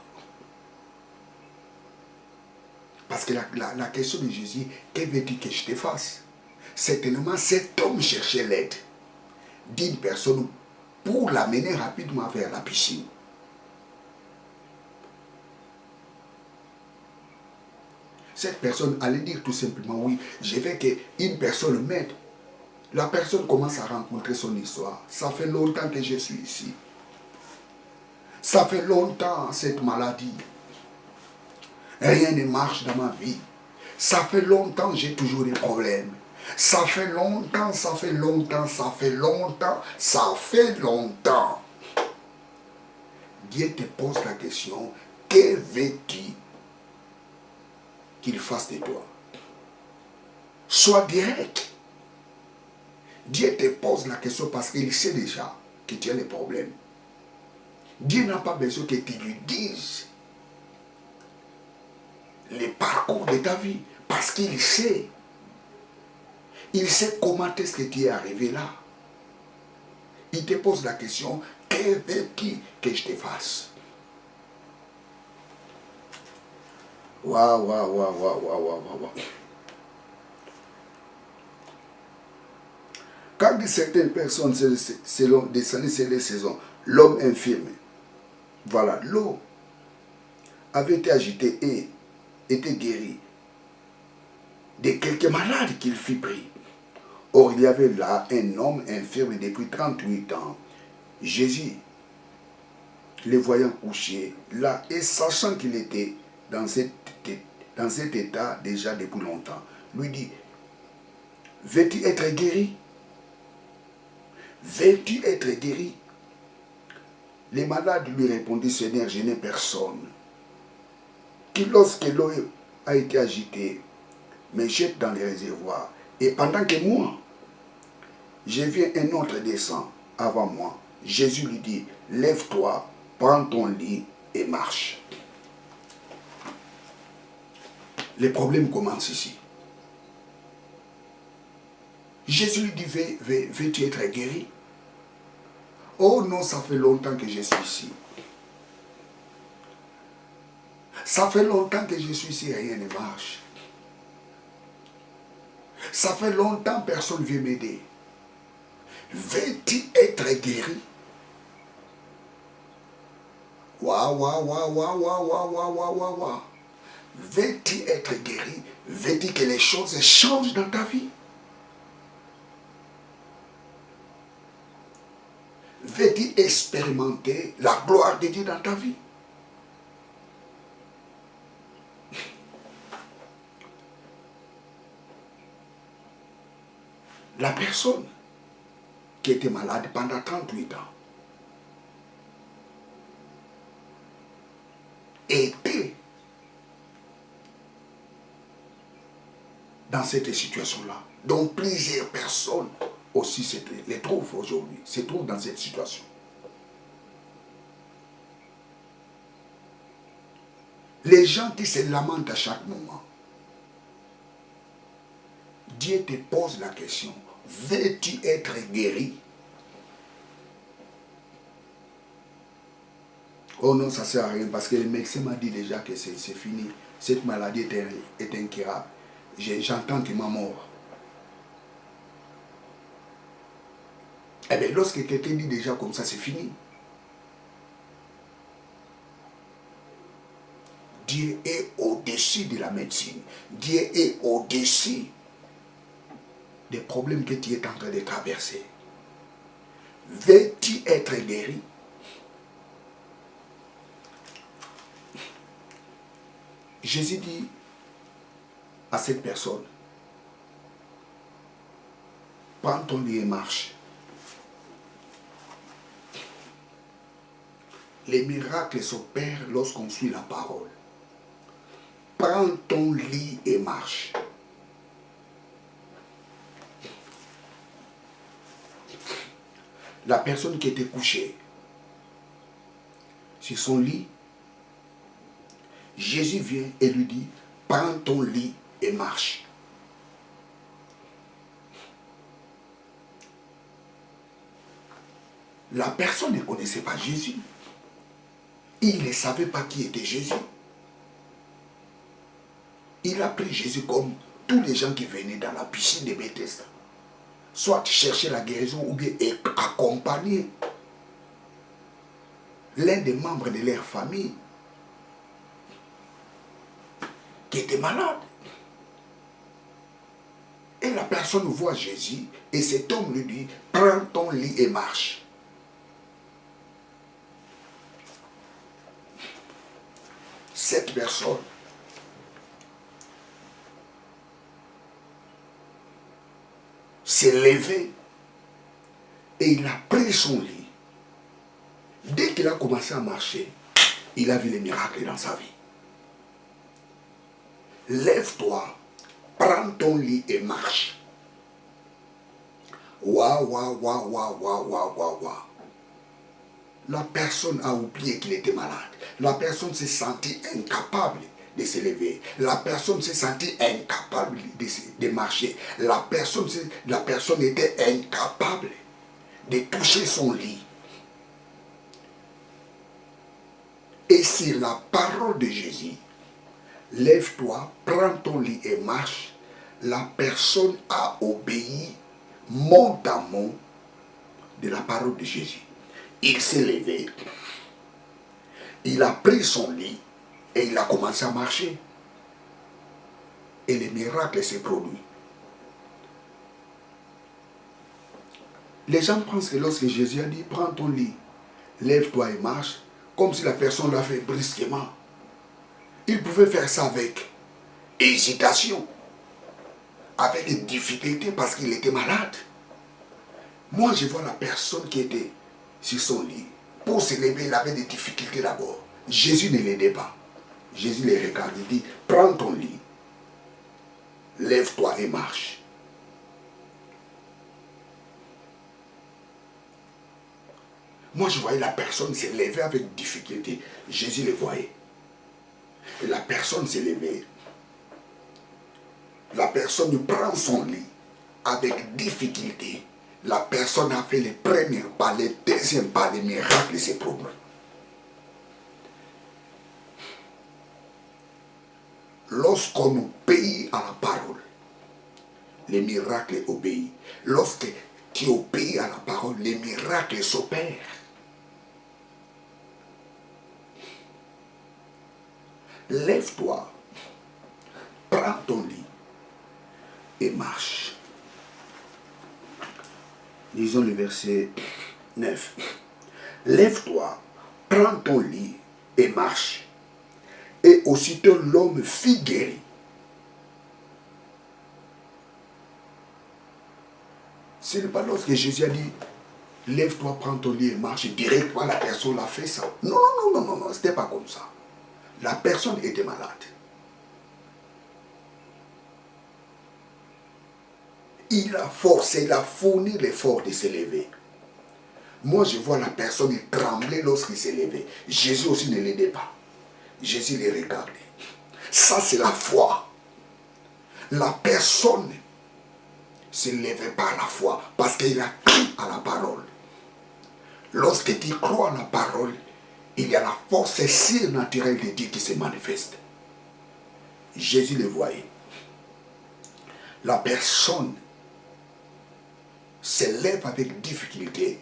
Parce que la question de Jésus, que veux-tu que je te fasse? Certainement, cet homme cherchait l'aide d'une personne pour l'amener rapidement vers la piscine. Cette personne allait dire tout simplement, oui, je veux qu'une personne m'aide. La personne commence à rencontrer son histoire. Ça fait longtemps que je suis ici. Ça fait longtemps cette maladie. Rien ne marche dans ma vie. Ça fait longtemps que j'ai toujours des problèmes. Ça fait longtemps, ça fait longtemps, ça fait longtemps, ça fait longtemps. Dieu te pose la question, que veux-tu qu'il fasse de toi? Sois direct. Dieu te pose la question parce qu'il sait déjà que tu as les problèmes. Dieu n'a pas besoin que tu lui dises les parcours de ta vie parce qu'il sait. Il sait comment est-ce que tu es arrivé là. Il te pose la question, que veux-tu que je te fasse? Waouh, waouh, waouh, waouh, waouh, waouh. Quand certaines personnes, selon des années, c'est les saisons, l'homme infirme, voilà, l'eau avait été agitée et était guéri de quelques malades qu'il fit pris. Or, il y avait là un homme infirme depuis 38 ans. Jésus, le voyant couché là, et sachant qu'il était dans cet état déjà depuis longtemps, lui dit, veux-tu être guéri? Veux-tu être guéri? Les malades lui répondirent, Seigneur, je n'ai personne qui, lorsque l'eau a été agitée, me jette dans les réservoirs. Et pendant que moi, je viens, un autre descend avant moi. Jésus lui dit, lève-toi, prends ton lit et marche. Les problèmes commencent ici. Jésus lui dit, veux-tu être guéri? Oh non, ça fait longtemps que je suis ici. Ça fait longtemps que je suis ici et rien ne marche. Ça fait longtemps que personne ne vient m'aider. Veux-tu être guéri? Waouh, waouh, waouh, waouh, waouh, waouh, waouh, waouh, waouh. Veux-tu être guéri? Veux-tu que les choses changent dans ta vie? Veux-tu expérimenter la gloire de Dieu dans ta vie? La personne qui était malade pendant 38 ans était dans cette situation-là, dont plusieurs personnes aussi les trouvent aujourd'hui, se trouvent dans cette situation. Les gens qui se lamentent à chaque moment, Dieu te pose la question, veux-tu être guéri? Oh non, ça ne sert à rien parce que le médecin m'a dit déjà que c'est fini. Cette maladie est incurable. J'entends qu'il m'a mort. Eh bien, lorsque quelqu'un dit déjà comme ça, c'est fini. Dieu est au-dessus de la médecine. Dieu est au-dessus des problèmes que tu es en train de traverser. Veux-tu être guéri? Jésus dit à cette personne, prends ton lit et marche. Les miracles s'opèrent lorsqu'on suit la parole. Prends ton lit et marche. La personne qui était couchée sur son lit, Jésus vient et lui dit, prends ton lit et marche. La personne ne connaissait pas Jésus. Il ne savait pas qui était Jésus. Il a pris Jésus comme tous les gens qui venaient dans la piscine de Bethesda. Soit chercher la guérison ou bien accompagner l'un des membres de leur famille qui était malade. Et la personne voit Jésus et cet homme lui dit, prends ton lit et marche. Cette personne s'est levé et il a pris son lit. Dès qu'il a commencé à marcher, il a vu les miracles dans sa vie. Lève-toi, prends ton lit et marche. Waouh, waouh, waouh, waouh, waouh, waouh, waouh, waouh. La personne a oublié qu'il était malade. La personne s'est sentie incapable de se lever. La personne s'est sentie incapable de marcher. La personne était incapable de toucher son lit. Et c'est la parole de Jésus. Lève-toi, prends ton lit et marche. La personne a obéi mot à mot de la parole de Jésus. Il s'est levé, il a pris son lit et il a commencé à marcher. Et le miracle s'est produit. Les gens pensent que lorsque Jésus a dit, prends ton lit, lève-toi et marche, comme si la personne l'a fait brusquement. Il pouvait faire ça avec hésitation, avec difficulté parce qu'il était malade. Moi, je vois la personne qui était sur son lit. Pour se lever, il avait des difficultés d'abord. Jésus ne l'aidait pas. Jésus les regarde, il dit, prends ton lit, lève-toi et marche. Moi, je voyais la personne se lever avec difficulté. Jésus le voyait. Et la personne s'est levée. La personne prend son lit avec difficulté. La personne a fait les premiers pas, les deuxièmes pas, les miracles s'est produit. Lorsqu'on obéit à la parole, les miracles obéissent. Lorsque tu obéis à la parole, les miracles s'opèrent. Lève-toi, prends ton lit et marche. Lisons le verset 9. Lève-toi, prends ton lit et marche. Et aussitôt l'homme fut guéri. Ce n'est pas lorsque Jésus a dit, lève-toi, prends ton lit et marche, directement la personne a fait ça. Non, non, non, non, non, ce n'était pas comme ça. La personne était malade. Il a forcé, il a fourni l'effort de se lever. Moi, je vois la personne trembler lorsqu'il s'est levé. Jésus aussi ne l'aidait pas. Jésus les regardait. Ça, c'est la foi. La personne se levait par la foi parce qu'il a cru à la parole. Lorsque tu crois à la parole, il y a la force surnaturelle de Dieu qui se manifeste. Jésus le voyait. La personne se lève avec difficulté.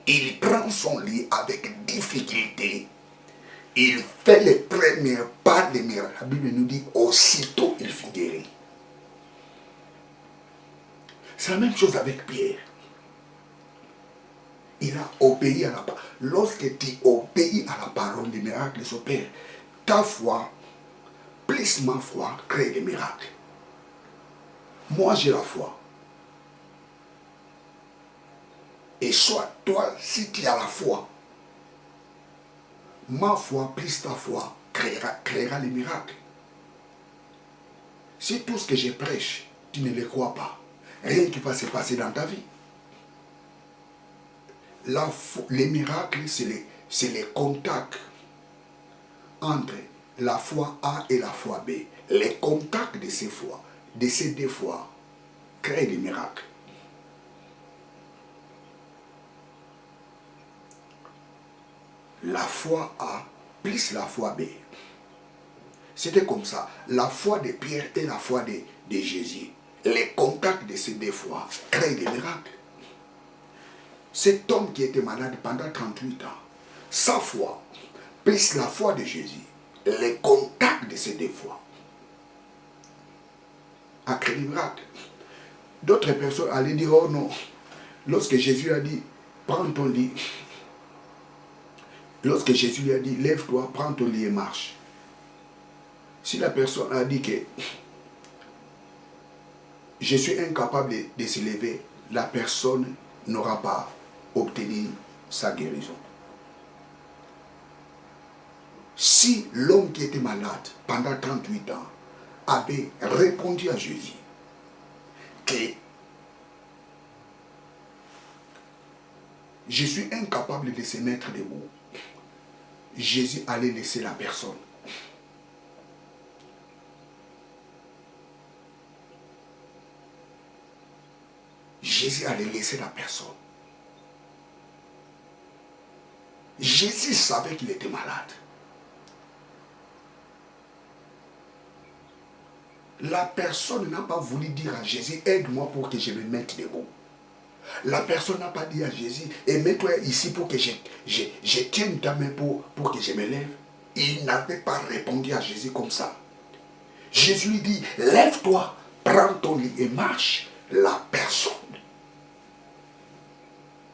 Il prend son lit avec difficulté. Il fait les premiers pas des miracles. La Bible nous dit, aussitôt il fut guéri. C'est la même chose avec Pierre. Il a obéi à la parole. Lorsque tu obéis à la parole, les miracles s'opèrent. Ta foi, plus ma foi, crée des miracles. Moi, j'ai la foi. Et soit toi, si tu as la foi, ma foi plus ta foi créera les miracles. Si tout ce que je prêche, tu ne le crois pas, rien qui va se passer dans ta vie. Les miracles, c'est les contacts entre la foi A et la foi B. Les contacts de ces deux fois, créent des miracles. La foi A plus la foi B. C'était comme ça. La foi de Pierre et la foi de Jésus. Les contacts de ces deux fois créent des miracles. Cet homme qui était malade pendant 38 ans, sa foi, plus la foi de Jésus, les contacts de ces deux fois, a créé des miracles. D'autres personnes allaient dire, oh non, lorsque Jésus a dit, prends ton lit, lorsque Jésus lui a dit, lève-toi, prends ton lit et marche. Si la personne a dit que je suis incapable de se lever, la personne n'aura pas obtenu sa guérison. Si l'homme qui était malade pendant 38 ans avait répondu à Jésus que je suis incapable de se mettre debout, Jésus allait laisser la personne. Jésus allait laisser la personne. Jésus savait qu'il était malade. La personne n'a pas voulu dire à Jésus, aide-moi pour que je me mette debout. La personne n'a pas dit à Jésus, et mets-toi ici pour que je tienne ta main pour que je me lève. Il n'avait pas répondu à Jésus comme ça. Jésus lui dit, lève-toi, prends ton lit et marche. La personne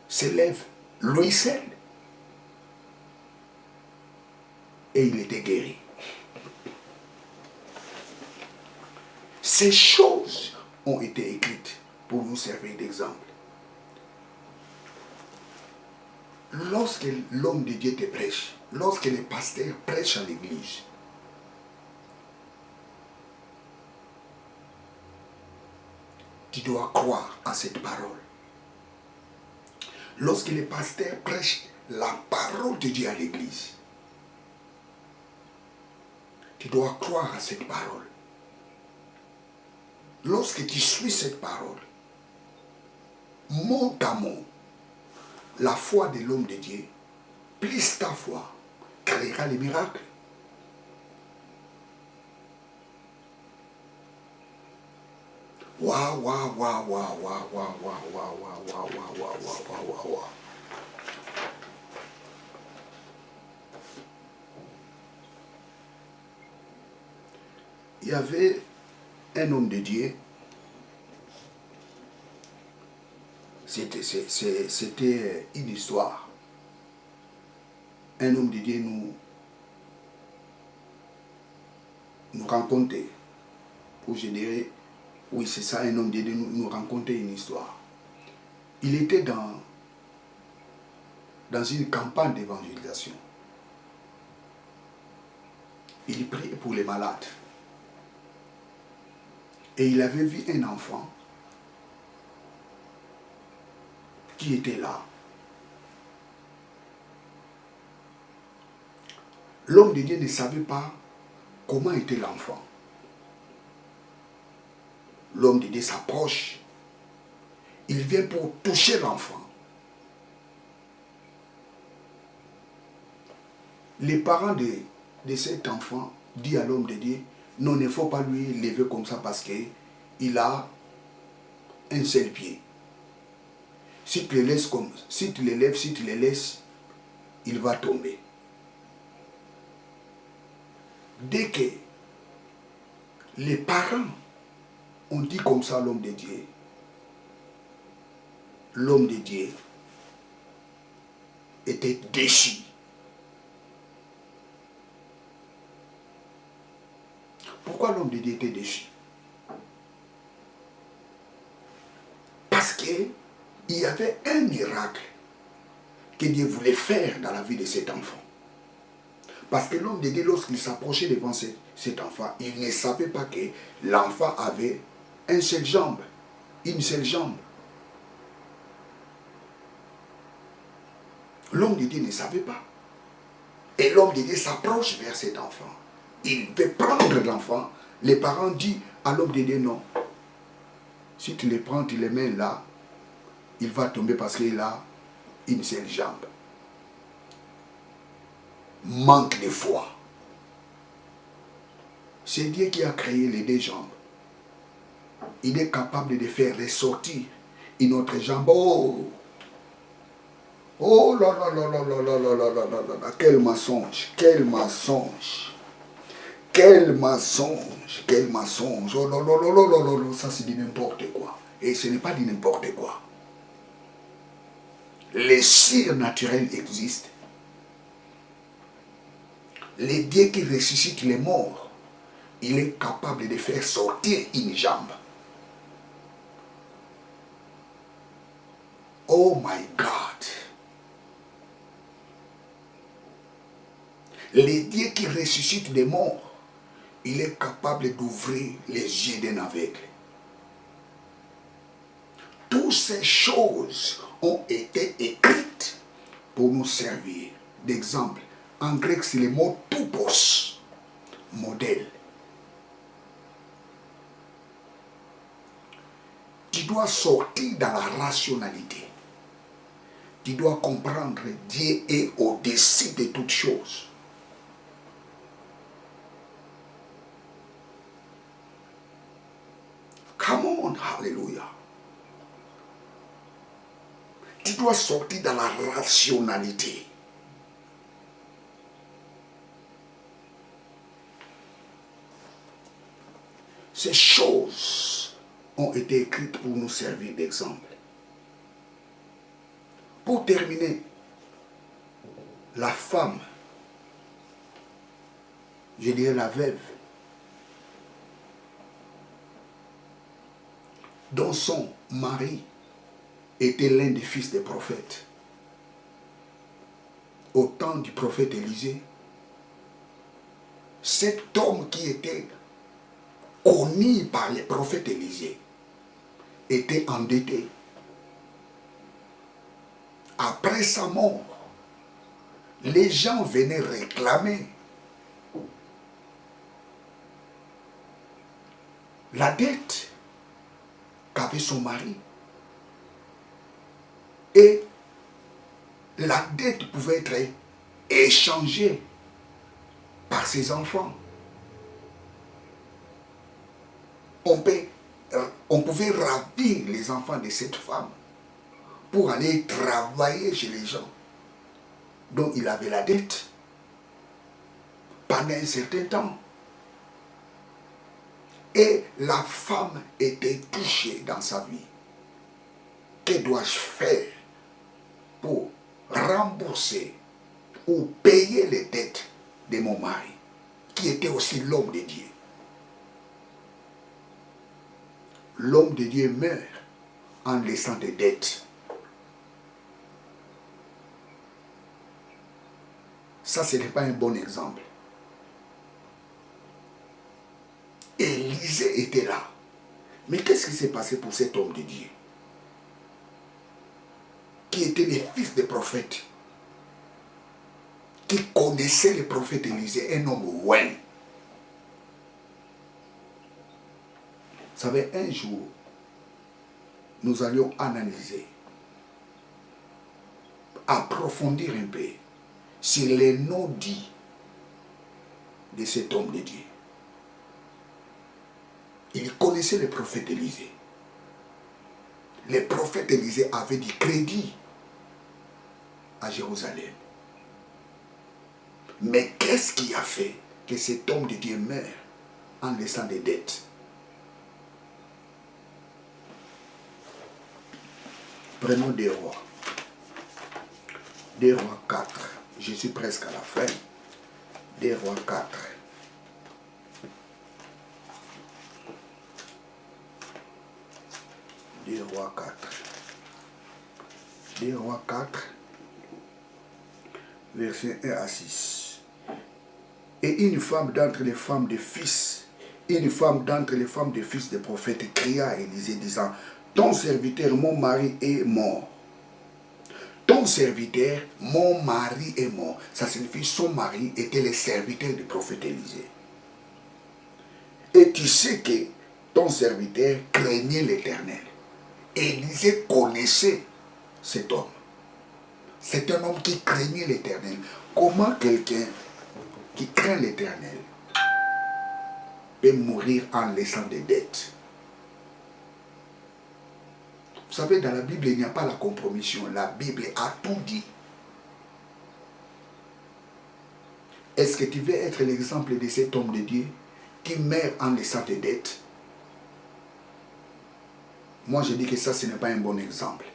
se lève, lui seul. Et il était guéri. Ces choses ont été écrites pour nous servir d'exemple. Lorsque l'homme de Dieu te prêche, lorsque les pasteurs prêchent à l'église, tu dois croire à cette parole. Lorsque les pasteurs prêchent la parole de Dieu à l'église, tu dois croire à cette parole. Lorsque tu suis cette parole, mot à mot, la foi de l'homme de Dieu, plus ta foi, créera les miracles. Waouh, waouh, waouh, waouh, waouh, waouh, waouh, waouh, waouh, waouh, waouh, waouh, waouh, waouh. Il y avait un homme de Dieu. C'était une histoire. Un homme de Dieu nous rencontrait. Ou je dirais, oui c'est ça, un homme de Dieu nous racontait une histoire. Il était dans une campagne d'évangélisation. Il priait pour les malades. Et il avait vu un enfant qui était là. L'homme de Dieu ne savait pas comment était l'enfant. L'homme de Dieu s'approche. Il vient pour toucher l'enfant. Les parents de cet enfant disent à l'homme de Dieu, non, il ne faut pas lui lever comme ça parce qu'il a un seul pied. Si tu le laisses comme, si tu le lèves, si tu le laisses, il va tomber. Dès que les parents ont dit comme ça à l'homme de Dieu, l'homme de Dieu était déçu. Pourquoi l'homme de Dieu était déçu? Parce qu'il y avait un miracle que Dieu voulait faire dans la vie de cet enfant. Parce que l'homme de Dieu, lorsqu'il s'approchait devant cet enfant, il ne savait pas que l'enfant avait une seule jambe. L'homme de Dieu ne savait pas. Et l'homme de Dieu s'approche vers cet enfant. Il veut prendre l'enfant. Les parents disent à l'homme de Dieu non. Si tu le prends, tu le mets là, il va tomber parce qu'il a une seule jambe. Manque de foi. C'est Dieu qui a créé les deux jambes. Il est capable de faire ressortir une autre jambe. Oh là là là là là là là là là là là, quel mensonge, quel mensonge. Quel mensonge, quel mensonge. Oh là là là là là là, ça c'est du n'importe quoi. Et ce n'est pas du n'importe quoi. Les cires naturelles existent. Le Dieu qui ressuscite les morts, il est capable de faire sortir une jambe. Oh my God. Le Dieu qui ressuscite les morts, il est capable d'ouvrir les yeux d'un aveugle. Toutes ces choses ont été écrites pour nous servir d'exemple. En grec, c'est le mot toupos, modèle. Tu dois sortir dans la rationalité. Tu dois comprendre Dieu est au-dessus de toutes choses. Come on, hallelujah. Tu dois sortir dans la rationalité. Ces choses ont été écrites pour nous servir d'exemple. Pour terminer, la femme, je dirais la veuve, dont son mari était l'un des fils des prophètes. Au temps du prophète Élisée, cet homme qui était connu par les prophètes Élisée était endetté. Après sa mort, les gens venaient réclamer la dette qu'avait son mari. Et la dette pouvait être échangée par ses enfants. On pouvait ravir les enfants de cette femme pour aller travailler chez les gens dont il avait la dette pendant un certain temps. Et la femme était touchée dans sa vie. Que dois-je faire pour rembourser ou payer les dettes de mon mari, qui était aussi l'homme de Dieu? L'homme de Dieu meurt en laissant des dettes. Ça, ce n'est pas un bon exemple. Élisée était là. Mais qu'est-ce qui s'est passé pour cet homme de Dieu, qui était le fils des prophètes, qui connaissait le prophète Élisée, un homme ouin? Vous savez, un jour, nous allions analyser, approfondir un peu sur les noms dits de cet homme de Dieu. Il connaissait le prophète Élisée. Le prophète Élisée avait du crédit à Jérusalem. Mais qu'est-ce qui a fait que cet homme de Dieu meurt en laissant des dettes? Prenons des rois. Des rois 4. Je suis presque à la fin. Des rois 4. Des rois 4. Des rois 4. Versets 1 à 6. Et une femme d'entre les femmes des fils, une femme d'entre les femmes des fils des prophètes cria à Élisée disant: ton serviteur, mon mari est mort. Ton serviteur, mon mari est mort. Ça signifie son mari était le serviteur du prophète Élisée. Et tu sais que ton serviteur craignait l'Éternel. Élisée connaissait cet homme. C'est un homme qui craignait l'Éternel. Comment quelqu'un qui craint l'Éternel peut mourir en laissant des dettes? Vous savez, dans la Bible, il n'y a pas la compromission. La Bible a tout dit. Est-ce que tu veux être l'exemple de cet homme de Dieu qui meurt en laissant des dettes? Moi, je dis que ça, ce n'est pas un bon exemple.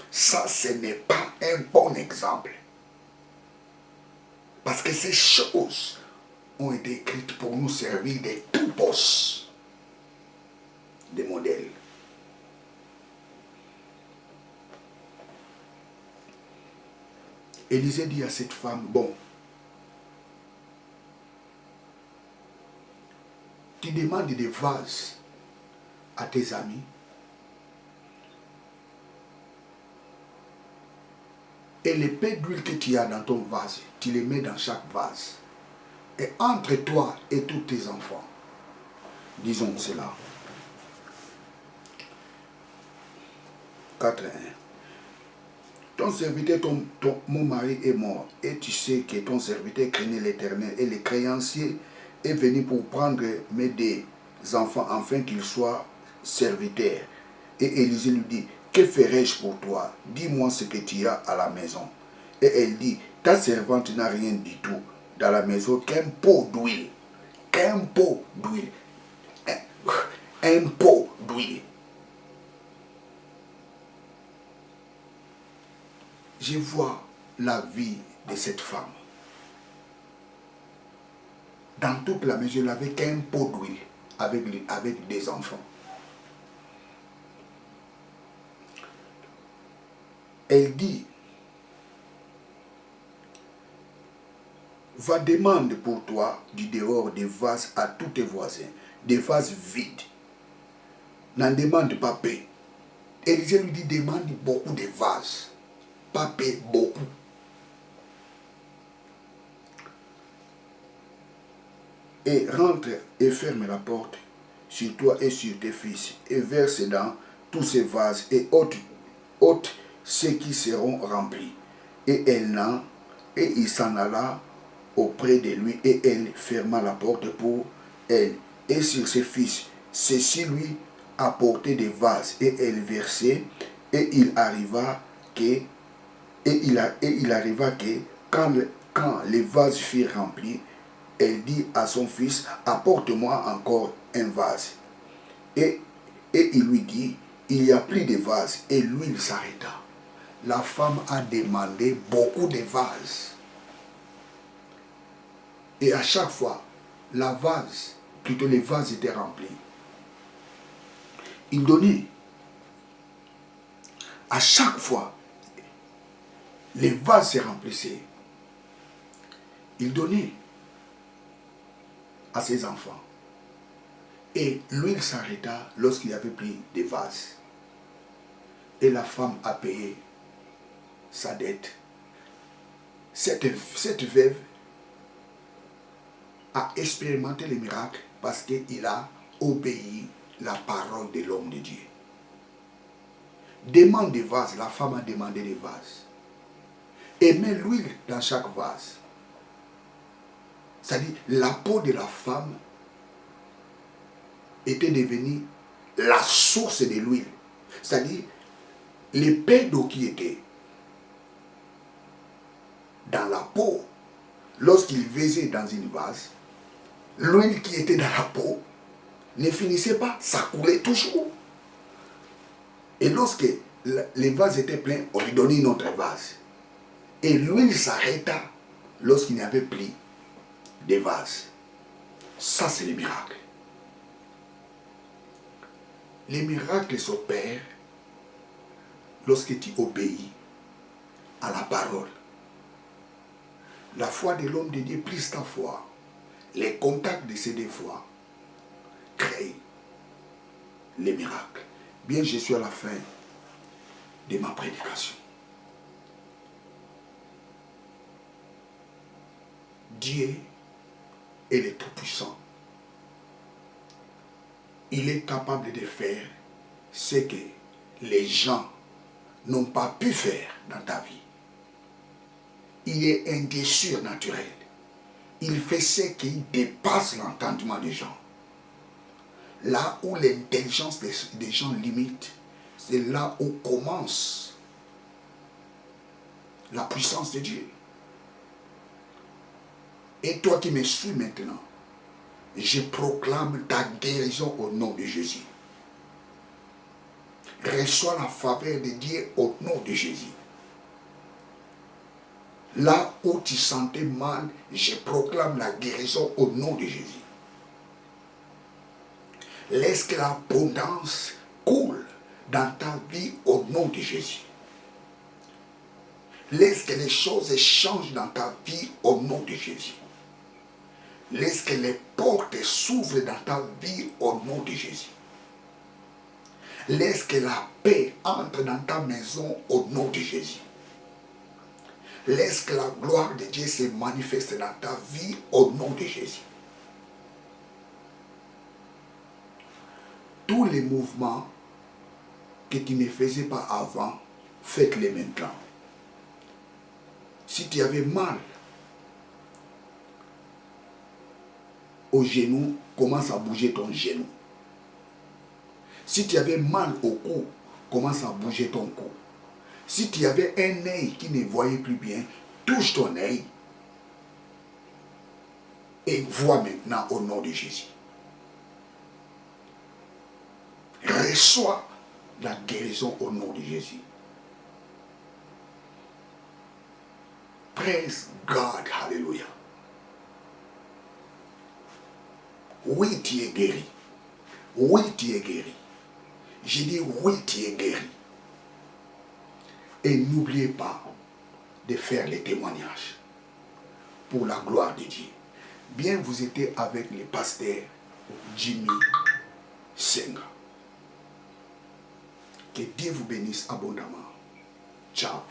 Ça, ce n'est pas un bon exemple. Parce que ces choses ont été écrites pour nous servir de toupos, des modèles. Élisée dit à cette femme: bon, tu demandes des vases à tes amis, Et les peu d'huile que tu as dans ton vase, tu les mets dans chaque vase. Et entre toi et tous tes enfants, disons cela. 4.1. Ton serviteur, mon mari est mort, et tu sais que ton serviteur craignait l'Éternel, et le créancier est venu pour prendre mes deux enfants, afin qu'ils soient serviteurs. Et Élisée lui dit, que ferai-je pour toi? Dis-moi ce que tu as à la maison. Et elle dit, ta servante n'a rien du tout dans la maison qu'un pot d'huile. Qu'un pot d'huile. Un pot d'huile. Je vois la vie de cette femme. Dans toute la maison, elle n'avait qu'un pot d'huile avec des enfants. Elle dit, va demander pour toi du dehors des vases à tous tes voisins, des vases vides. N'en demande pas peu. Élisée lui dit, demande beaucoup de vases. Pas peu, beaucoup. Et rentre et ferme la porte sur toi et sur tes fils, et verse dans tous ces vases, et ôte ceux qui seront remplis. Et il s'en alla auprès de lui, et elle ferma la porte pour elle. Et sur ses fils, ceux-ci lui apportaient des vases, et elle versait, et il arriva que quand les vases furent remplis, elle dit à son fils, apporte-moi encore un vase. Et il lui dit, il y a plus de vases, et l'huile s'arrêta. La femme a demandé beaucoup de vases. Et à chaque fois, les vases étaient remplis. Il donnait. À chaque fois, les vases se remplissaient. Il donnait à ses enfants. Et l'huile s'arrêta lorsqu'il y avait pris des vases. Et la femme a payé sa dette. Cette veuve a expérimenté les miracles parce qu'il a obéi la parole de l'homme de Dieu. Demande des vases, la femme a demandé des vases. Et met l'huile dans chaque vase. C'est-à-dire, la peau de la femme était devenue la source de l'huile. C'est-à-dire, l'épée d'eau qui était dans la peau, lorsqu'il versait dans une vase, l'huile qui était dans la peau ne finissait pas, ça coulait toujours. Et lorsque les vases étaient pleins, on lui donnait une autre vase. Et l'huile s'arrêta lorsqu'il n'y avait plus de vases. Ça, c'est le miracle. Les miracles s'opèrent lorsque tu obéis à la parole. La foi de l'homme de Dieu, plus ta foi, les contacts de ces deux fois créent les miracles. Bien, je suis à la fin de ma prédication. Dieu est le Tout-Puissant. Il est capable de faire ce que les gens n'ont pas pu faire dans ta vie. Il est un Dieu surnaturel. Il fait ce qui dépasse l'entendement des gens. Là où l'intelligence des gens limite, c'est là où commence la puissance de Dieu. Et toi qui me suis maintenant, je proclame ta guérison au nom de Jésus. Reçois la faveur de Dieu au nom de Jésus. Là où tu sentais mal, je proclame la guérison au nom de Jésus. Laisse que l'abondance coule dans ta vie au nom de Jésus. Laisse que les choses changent dans ta vie au nom de Jésus. Laisse que les portes s'ouvrent dans ta vie au nom de Jésus. Laisse que la paix entre dans ta maison au nom de Jésus. Laisse que la gloire de Dieu se manifeste dans ta vie au nom de Jésus. Tous les mouvements que tu ne faisais pas avant, faites-les maintenant. Si tu avais mal au genou, commence à bouger ton genou. Si tu avais mal au cou, commence à bouger ton cou. Si tu avais un œil qui ne voyait plus bien, touche ton œil et vois maintenant au nom de Jésus. Reçois la guérison au nom de Jésus. Praise God, hallelujah. Oui, tu es guéri. Oui, tu es guéri. J'ai dit oui, tu es guéri. Et n'oubliez pas de faire les témoignages pour la gloire de Dieu. Bien, vous étiez avec le pasteur Jimmy Senga. Que Dieu vous bénisse abondamment. Ciao.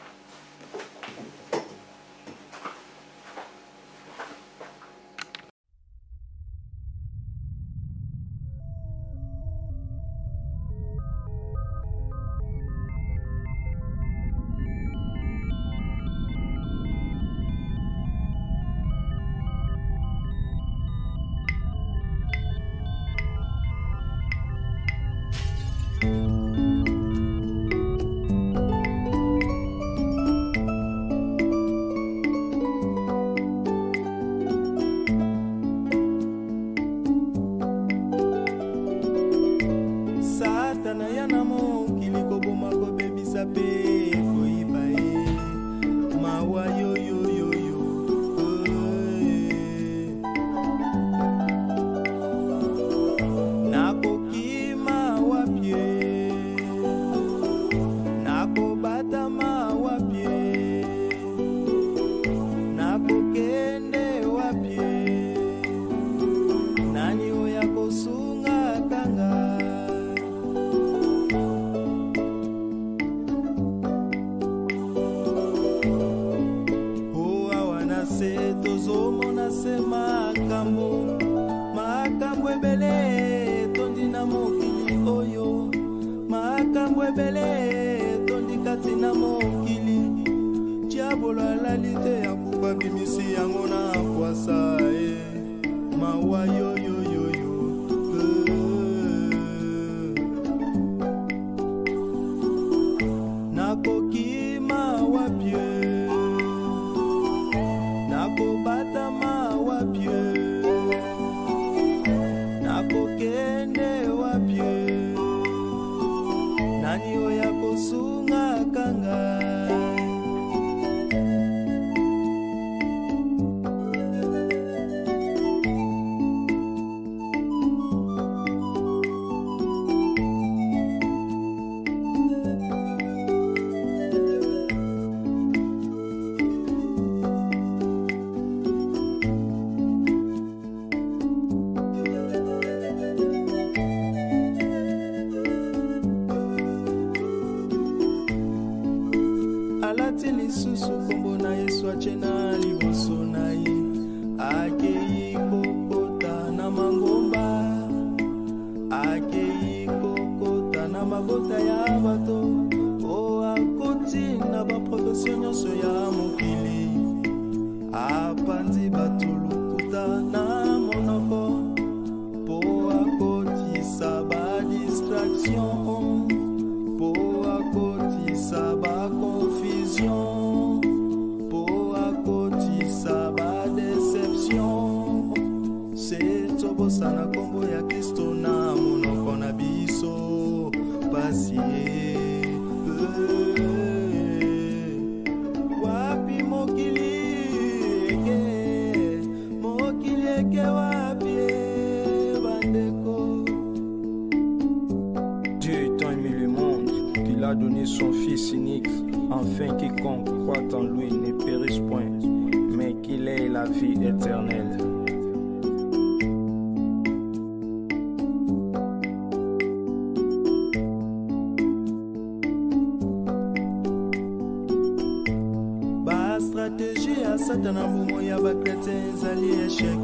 stratégie ya satana mbomo ya bakretien ezali échec.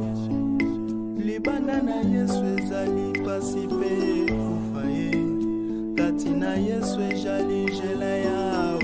Libanda na Yesu ezali pasi pe kufa ye. Kati na Yesu ezali njela ya